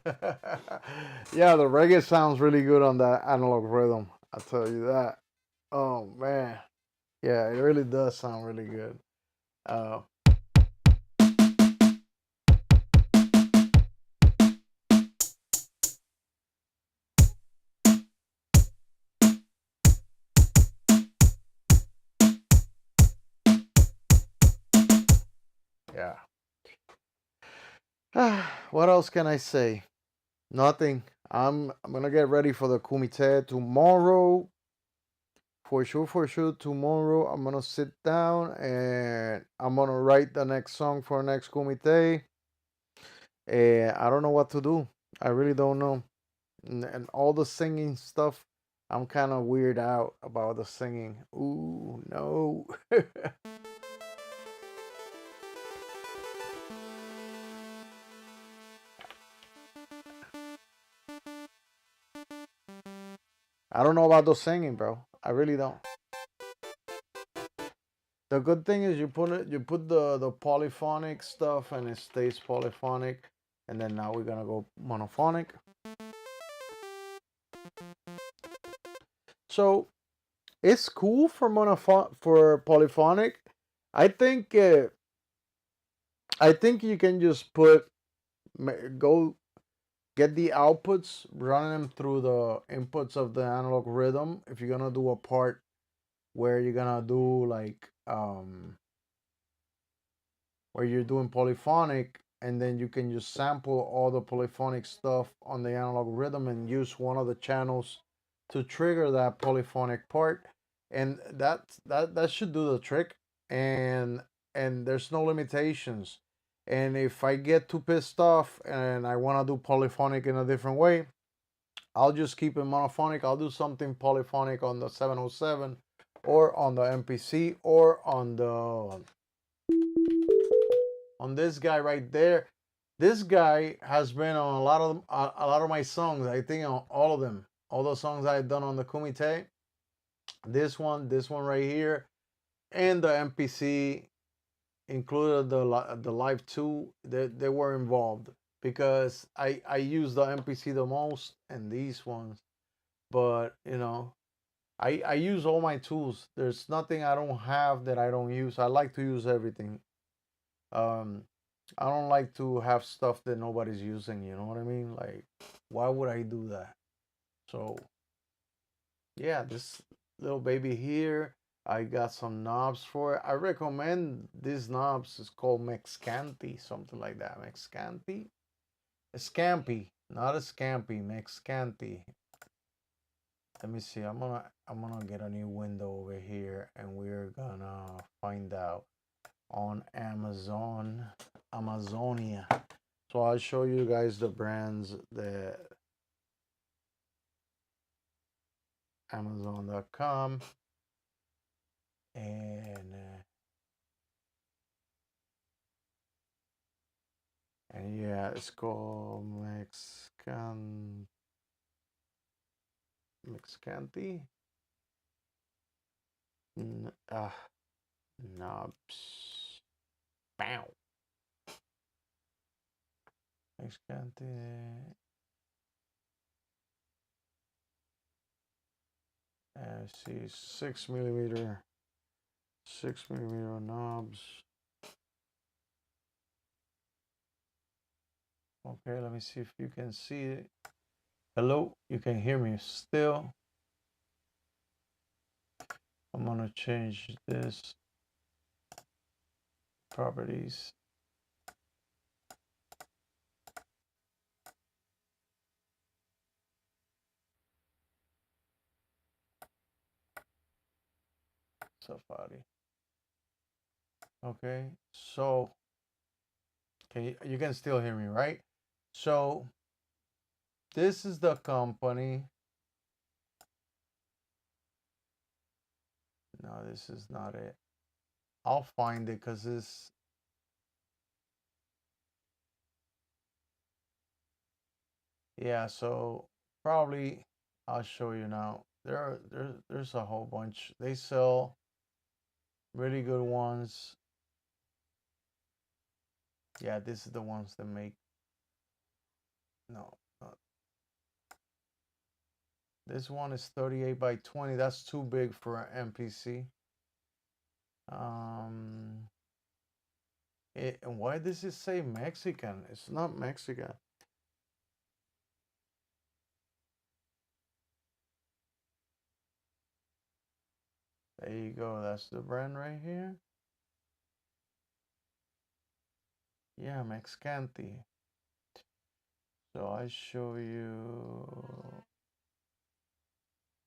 Yeah, the reggae sounds really good on that analog rhythm. I'll tell you that. Oh man, yeah, it really does sound really good. Uh, yeah. What else can I say? Nothing. I'm gonna get ready for the kumite tomorrow. For sure, for sure. Tomorrow I'm gonna sit down and I'm gonna write the next song for next kumite. And I don't know what to do. I really don't know. And all the singing stuff, I'm kind of weird out about the singing. Ooh, no. I don't know about the singing, bro. I really don't. The good thing is you put the polyphonic stuff and it stays polyphonic, and then now we're gonna go monophonic. So it's cool for for polyphonic. I think uh, I think you can just go get the outputs, run them through the inputs of the analog rhythm. If you're gonna do a part where you're gonna do like where you're doing polyphonic, and then you can just sample all the polyphonic stuff on the analog rhythm and use one of the channels to trigger that polyphonic part, and that should do the trick. And there's no limitations. And if I get too pissed off and I want to do polyphonic in a different way, I'll just keep it monophonic. I'll do something polyphonic on the 707 or on the MPC or on this guy right there. This guy has been on a lot of my songs. I think on all of them, all the songs I've done on the Kumite. This one right here, and the MPC included the Live 2. They were involved because I use the MPC the most and these ones. But I use all my tools. There's nothing I don't have that I don't use. I like to use everything. Um, I don't like to have stuff that nobody's using. You know what I mean? Like, why would I do that? So yeah, this little baby here, I got some knobs for it. I recommend these knobs. It's called Mexcanti, something like that. Mexcanti, a Scampy, not a Scampy. Mexcanti. Let me see. I'm gonna get a new window over here, and we're gonna find out on Amazonia. So I'll show you guys the brands that Amazon.com and yeah, it's called Mexcanti. N- uh, Knobs. Bow. Mexcanti. See, 6 millimeter knobs. Okay, let me see if you can see it. Hello, you can hear me still. I'm gonna change this properties. Safari. Okay, so you can still hear me, right? So this is the company. No, this is not it. I'll find it because this. Yeah, so probably I'll show you now. There's a whole bunch. They sell really good ones. Yeah, this is the ones that make. No, this one is 38 by 20. That's too big for an MPC. Um, and why does it say Mexican? It's not Mexican. There you go. That's the brand right here. Yeah, Mexcanti. So I show you.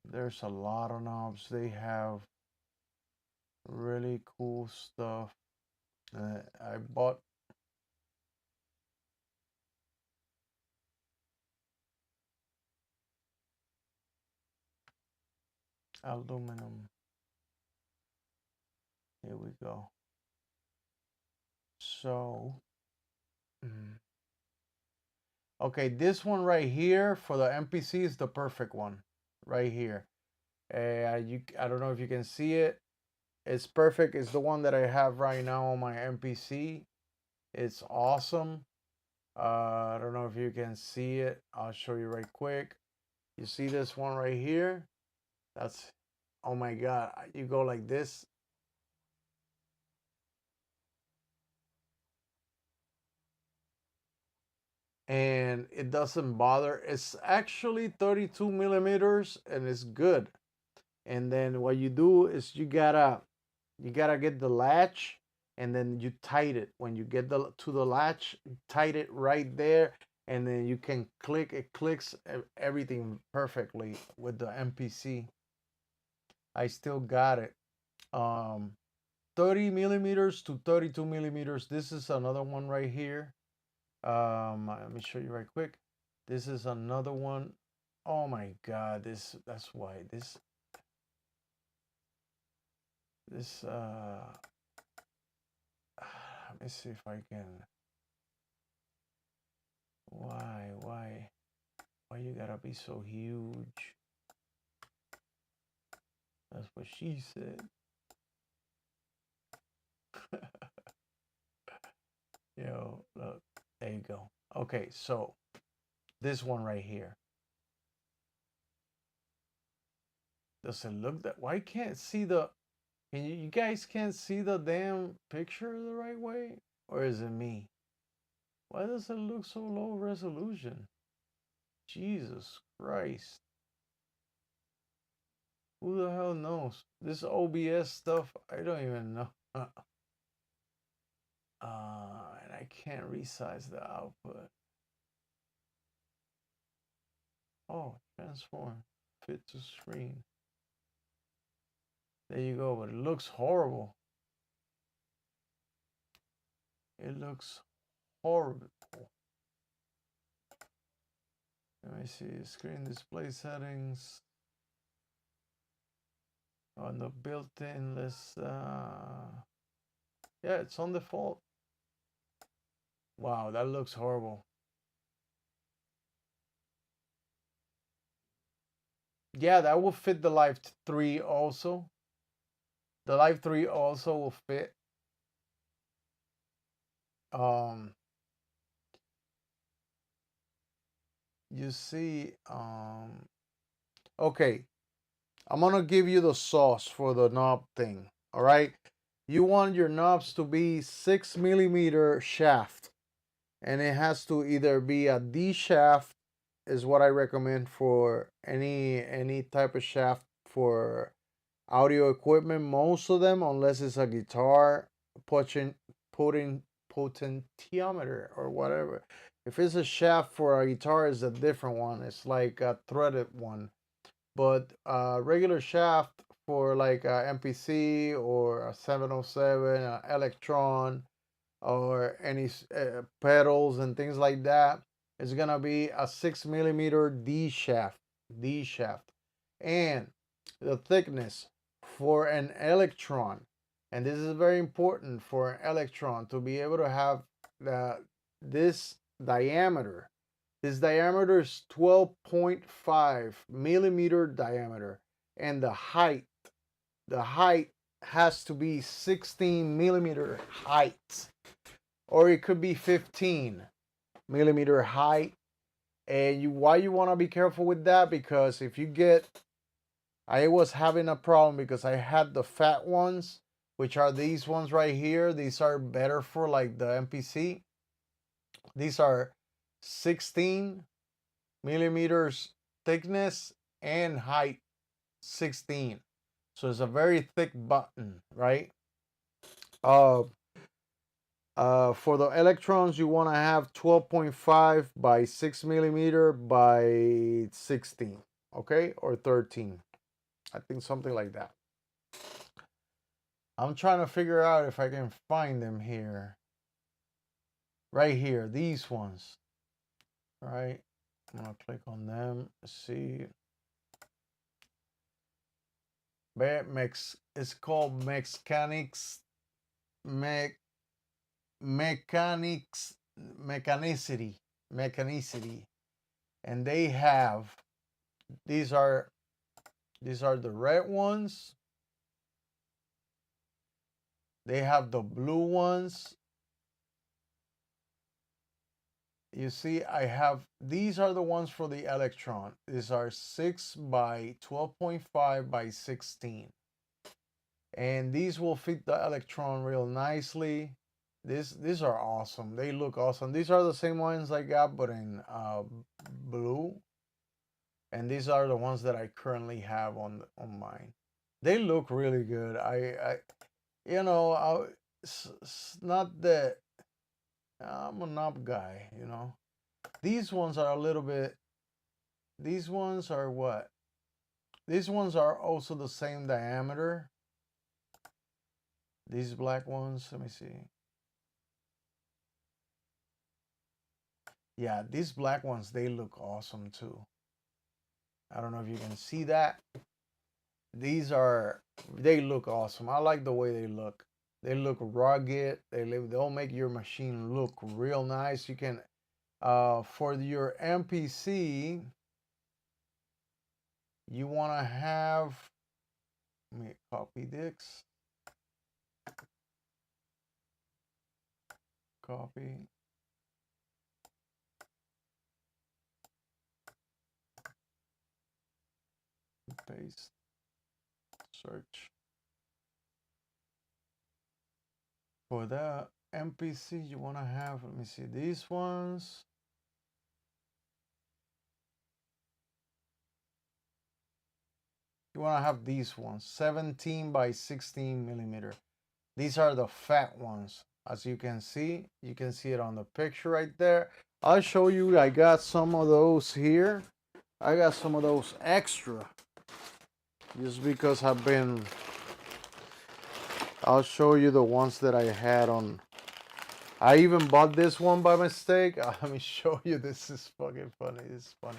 There's a lot of knobs. They have really cool stuff. I bought aluminum. Here we go. So, okay, this one right here for the MPC is the perfect one, right here. I don't know if you can see it. It's perfect. It's the one that I have right now on my MPC. It's awesome. I don't know if you can see it. I'll show you right quick. You see this one right here? That's, oh my God. You go like this. And it doesn't bother. It's actually 32 millimeters and it's good. And then what you do is you gotta get the latch and then you tight it. When you get to the latch, tight it right there, and then you can click. It clicks everything perfectly with the MPC. I still got it. Um, 30 millimeters to 32 millimeters. This is another one right here. Let me show you right quick. This is another one. Oh my God, that's why this let me see if I can. Why you gotta be so huge? That's what she said. Yo, look, there you go. Okay, so this one right here. Does it look that? Why can't see the? Can you guys can't see the damn picture the right way, or is it me? Why does it look so low resolution? Jesus Christ! Who the hell knows? This OBS stuff, I don't even know. And I can't resize the output. Oh, transform, fit to screen. There you go, but it looks horrible. It looks horrible. Let me see, screen display settings. On the built-in, yeah, it's on default. Wow, that looks horrible. Yeah, that will fit the Live 3 also. The Live 3 also will fit. Um, you see, okay, I'm gonna give you the sauce for the knob thing. All right, you want your knobs to be 6 millimeter shaft, and it has to either be a D shaft, is what I recommend for any type of shaft for audio equipment. Most of them, unless it's a guitar potent potentiometer or whatever. If it's a shaft for a guitar, it's a different one. It's like a threaded one. But regular shaft for like a MPC or a 707, a Electron, or any pedals and things like that, is gonna be a 6 millimeter D shaft. D shaft, and the thickness for an Electron, and this is very important for an Electron to be able to have the this diameter. This diameter is 12.5 millimeter diameter, and the height has to be 16 millimeter height, or it could be 15 millimeter height. And why you want to be careful with that? Because if you get, I was having a problem because I had the fat ones, which are these ones right here. These are better for like the MPC. These are 16 millimeters thickness and height 16. So it's a very thick button, right? Uh, for the electrons, you want to have 12.5 by 6 millimeter by 16, okay? Or 13. I think something like that. I'm trying to figure out if I can find them here. Right here, these ones. Right? I'm gonna click on them. See. It's called mechanics, me, mechanics, mechanicity, and they have these are the red ones. They have the blue ones. You see, I have, these are the ones for the electron. These are 6 by 12.5 by 16. And these will fit the electron real nicely. These are awesome. They look awesome. These are the same ones I got, but in blue. And these are the ones that I currently have on mine. They look really good. You know, it's not that I'm a knob guy, you know. These ones are a little bit, these ones are what? These ones are also the same diameter. These black ones, let me see. Yeah, these black ones, they look awesome too. I don't know if you can see that. These are, they look awesome. I like the way they look. They look rugged. They'll make your machine look real nice. You can, for your MPC, you want to have, let me copy this. Copy. Paste. Search. For the MPC, you want to have, let me see, these ones. You want to have these ones, 17 by 16 millimeter. These are the fat ones. As you can see it on the picture right there. I'll show you, I got some of those here. I got some of those extra. Just because I'll show you the ones that I had on. I even bought this one by mistake. Let me show you. This is fucking funny. This is funny.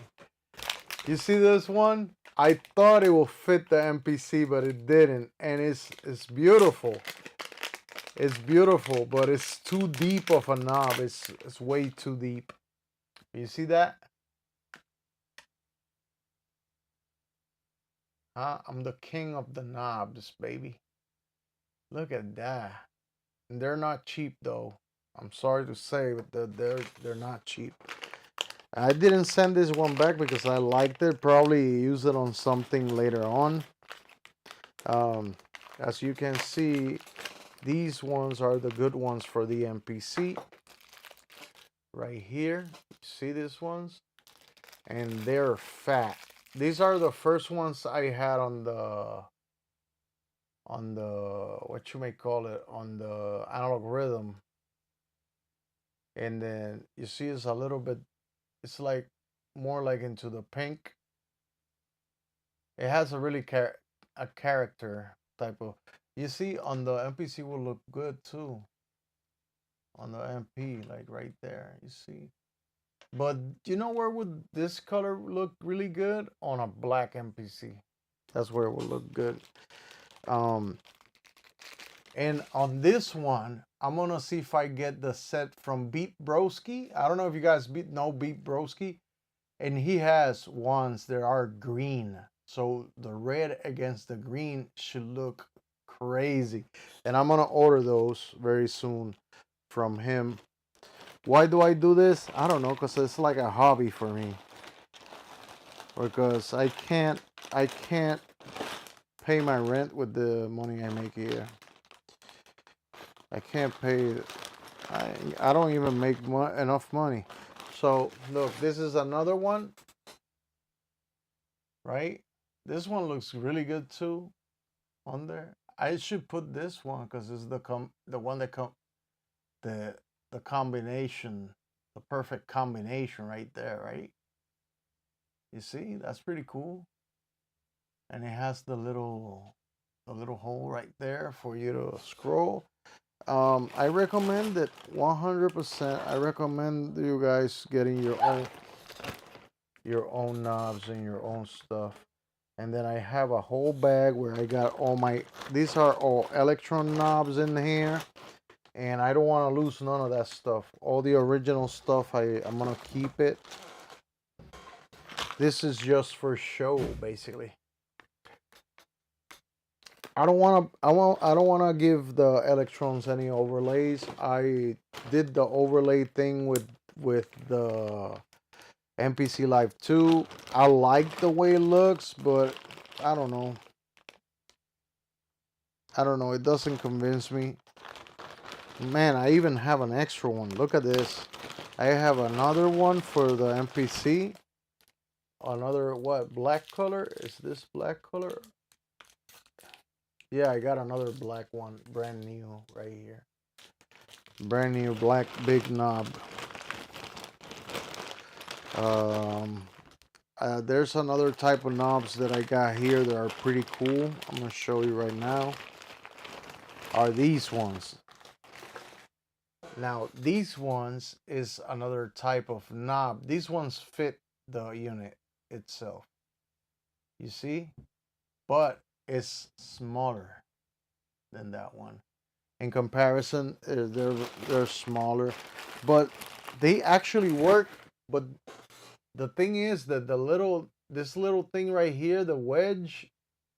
You see this one? I thought it will fit the MPC, but it didn't. And it's beautiful. It's beautiful, but it's too deep of a knob. It's way too deep. You see that? Huh? I'm the king of the knobs, baby. Look at that. And they're not cheap though. I'm sorry to say, but they're not cheap. I didn't send this one back because I liked it. Probably use it on something later on. As you can see, these ones are the good ones for the MPC. Right here, see these ones? And they're fat. These are the first ones I had on the what you may call it, on the analog rhythm. And then you see it's a little bit, it's like more like into the pink. It has a really a character type of. You see on the MPC will look good too. On the MP, like right there, you see. But you know where would this color look really good? On a black MPC. That's where it will look good. And on this one, I'm gonna see if I get the set from Beat Broski. I don't know if you guys know Beat Broski. And he has ones that are green. So the red against the green should look crazy. And I'm gonna order those very soon from him. Why do I do this? I don't know, because it's like a hobby for me. Because I can't pay my rent with the money I make here. I can't pay. I don't even make enough money. So look, this is another one, right? This one looks really good too on there. I should put this one because it's the one that the the combination, the perfect combination right there, right? You see, that's pretty cool, and it has the little hole right there for you to scroll. I recommend it 100%. I recommend you guys getting your own knobs and your own stuff. And then I have a whole bag where I got all my. These are all electron knobs in here, and I don't want to lose none of that stuff. All the original stuff, I'm gonna keep it. This is just for show, basically. I don't want to give the electrons any overlays. I did the overlay thing with the MPC Live 2. I like the way it looks, but I don't know. I don't know. It doesn't convince me. Man, I even have an extra one. Look at this. I have another one for the MPC. Another what? Black color? Is this black color? Yeah, I got another black one, brand new right here. Brand new black big knob. Um, there's another type of knobs that I got here that are pretty cool. I'm gonna show you right now. Are these ones? Now these ones is another type of knob. These ones fit the unit itself. You see, but it's smaller than that one. In comparison, they're smaller, but they actually work. But the thing is that this little thing right here, the wedge,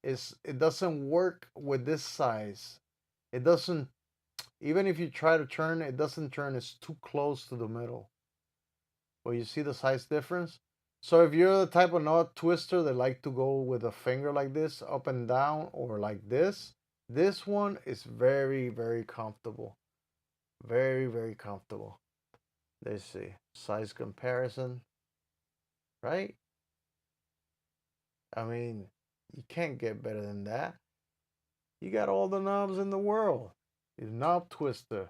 it doesn't work with this size. It doesn't. Even if you try to turn, it doesn't turn. It's too close to the middle. But you see the size difference. So if you're the type of knot twister that like to go with a finger like this, up and down, or like this one is very, very comfortable. Very, very comfortable. Let's see. Size comparison, right? I mean, you can't get better than that. You got all the knobs in the world. It's knob twister.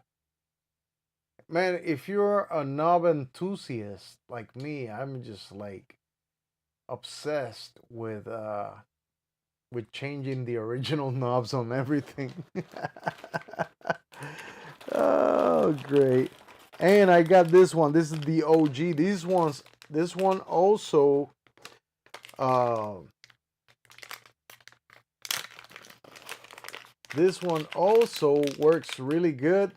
Man, if you're a knob enthusiast like me, I'm just like obsessed with changing the original knobs on everything. Oh, great. And I got this one. This is the OG. This one also uh, this one also works really good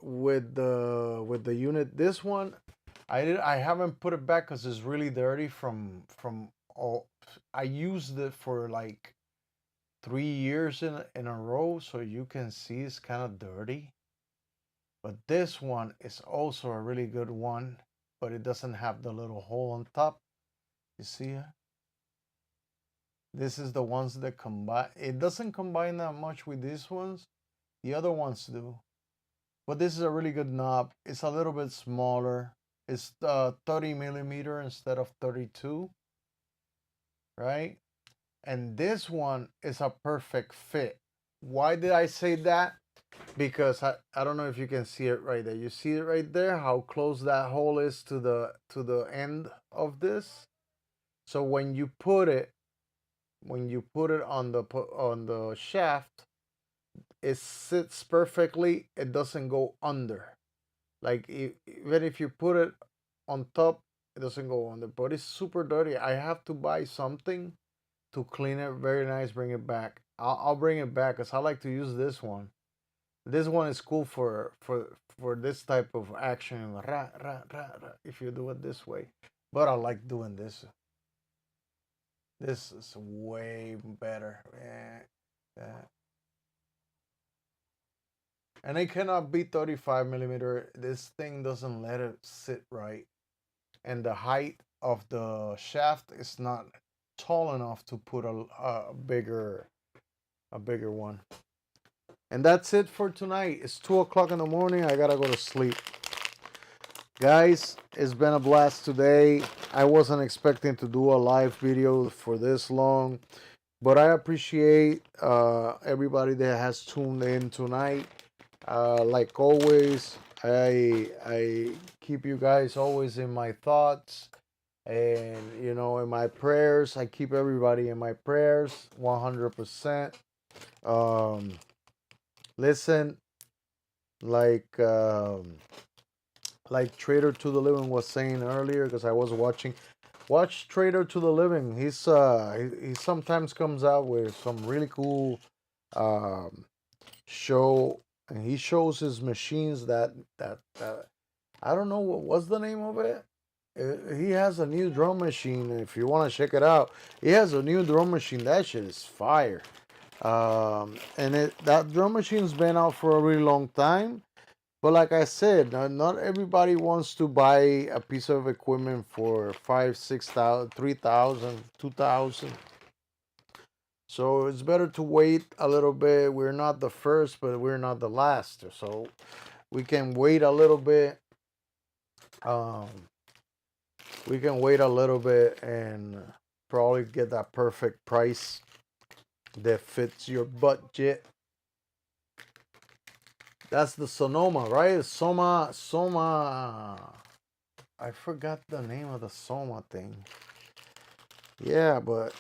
with the unit. This one I haven't put it back because it's really dirty from all. I used it for like 3 years in a row, so you can see it's kind of dirty. But this one is also a really good one, but it doesn't have the little hole on top. You see? This is the ones that combine. It doesn't combine that much with these ones. The other ones do. But this is a really good knob. It's a little bit smaller. It's 30 millimeter instead of 32, right? And this one is a perfect fit. Why did I say that? Because I don't know if you can see it right there. You see it right there, how close that hole is to the end of this. So when you put it on the shaft, it sits perfectly. It doesn't go under. Like even if you put it on top, it doesn't go under. But it's super dirty. I have to buy something to clean it very nice. Bring it back. I'll bring it back because I like to use this one. This one is cool for this type of action. Rah, rah, rah, rah, if you do it this way. But I like doing this. This is way better. And it cannot be 35 millimeter. This thing doesn't let it sit right, and the height of the shaft is not tall enough to put a bigger one. And that's it for tonight. It's 2 o'clock in the morning. I gotta go to sleep. Guys, it's been a blast today. I wasn't expecting to do a live video for this long, but I appreciate everybody that has tuned in tonight. Like always, I keep you guys always in my thoughts, and in my prayers. I keep everybody in my prayers 100%. Um, Listen, like like Trader to the Living was saying earlier, because I was watch Trader to the Living. He sometimes comes out with some really cool um show, and he shows his machines that I don't know what's the name of it. He has a new drum machine. If you want to check it out, he has a new drum machine. That shit is fire. And that drum machine's been out for a really long time. But like I said, not everybody wants to buy a piece of equipment for 5, 6,000, 3,000, 2,000. So it's better to wait a little bit. We're not the first, but we're not the last. So we can wait a little bit. Um, we can wait a little bit and probably get that perfect price that fits your budget. That's the Sonoma, right? Soma. I forgot the name of the Soma thing. Yeah, but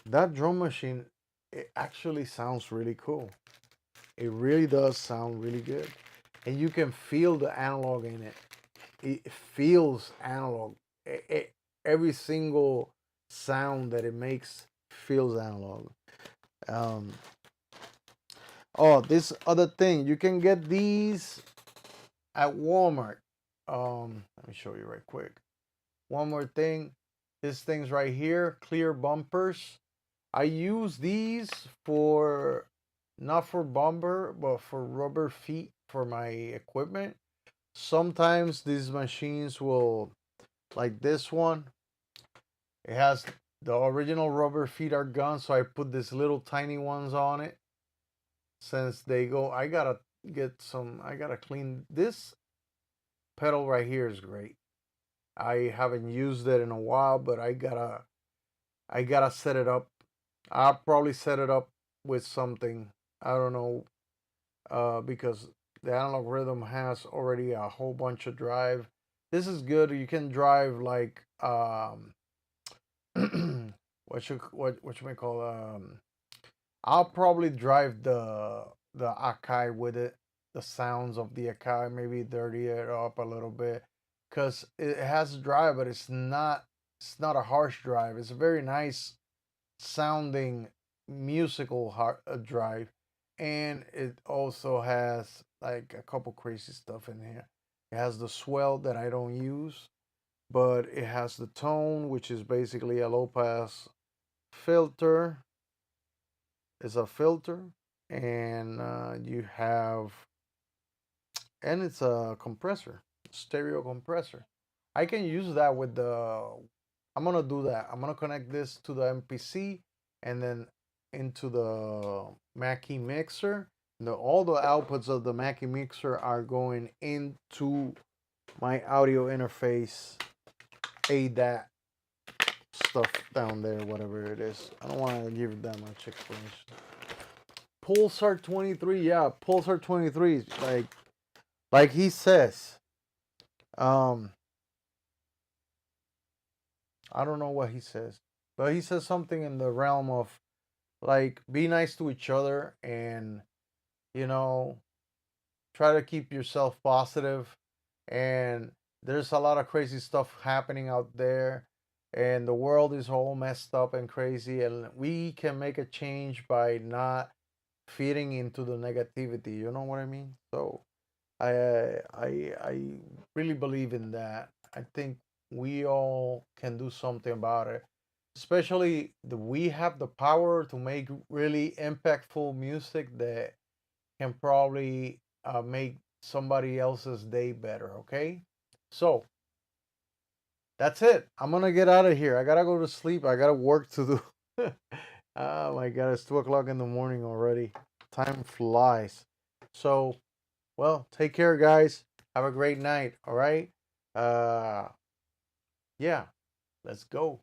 that drum machine, it actually sounds really cool. It really does sound really good. And you can feel the analog in it. It feels analog. Every single sound that it makes feels analog. Um, oh, this other thing, you can get these at Walmart. Let me show you right quick. One more thing, this thing's right here, clear bumpers. I use these for not for bumper, but for rubber feet for my equipment. Sometimes these machines will, like this one, it has the original rubber feet are gone, so I put these little tiny ones on it. Since they go, I gotta clean this pedal right here is great. I haven't used it in a while, but I gotta set it up. I'll probably set it up with something. I don't know, because the analog rhythm has already a whole bunch of drive. This is good. You can drive like what you may call I'll probably drive the Akai with it. The sounds of the Akai, maybe dirty it up a little bit, because it has drive, but it's not a harsh drive. It's a very nice sounding musical drive, and it also has like a couple crazy stuff in here. It has the swell that I don't use, but it has the tone, which is basically a low pass filter. It's a filter, and you have, and it's a compressor, stereo compressor. I can use that with the. I'm gonna do that. I'm gonna connect this to the MPC, and then into the Mackie mixer. All the outputs of the Mackie mixer are going into my audio interface. ADAT stuff down there, whatever it is. I don't want to give that much explanation. Pulsar 23, yeah, Pulsar 23, like he says. Um, I don't know what he says, but he says something in the realm of like be nice to each other, and you know try to keep yourself positive. And there's a lot of crazy stuff happening out there, and the world is all messed up and crazy, and we can make a change by not feeding into the negativity. You know what I mean? So I really believe in that. I think we all can do something about it. Especially we have the power to make really impactful music that can probably make somebody else's day better. Okay, so that's it. I'm gonna get out of here. I gotta go to sleep. I got work to do. Oh my god, it's 2 o'clock in the morning already. Time flies. So, well, take care, guys. Have a great night. All right. Uh, yeah. Let's go.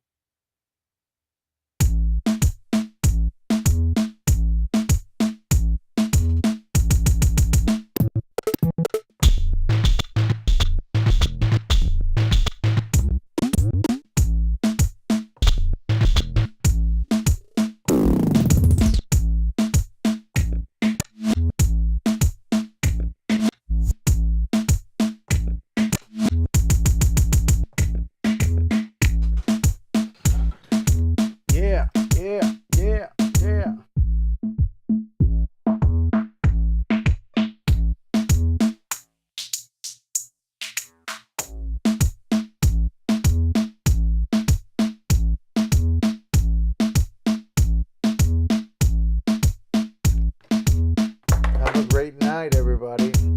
Yeah. Yeah. Yeah. Yeah. Have a great night, everybody.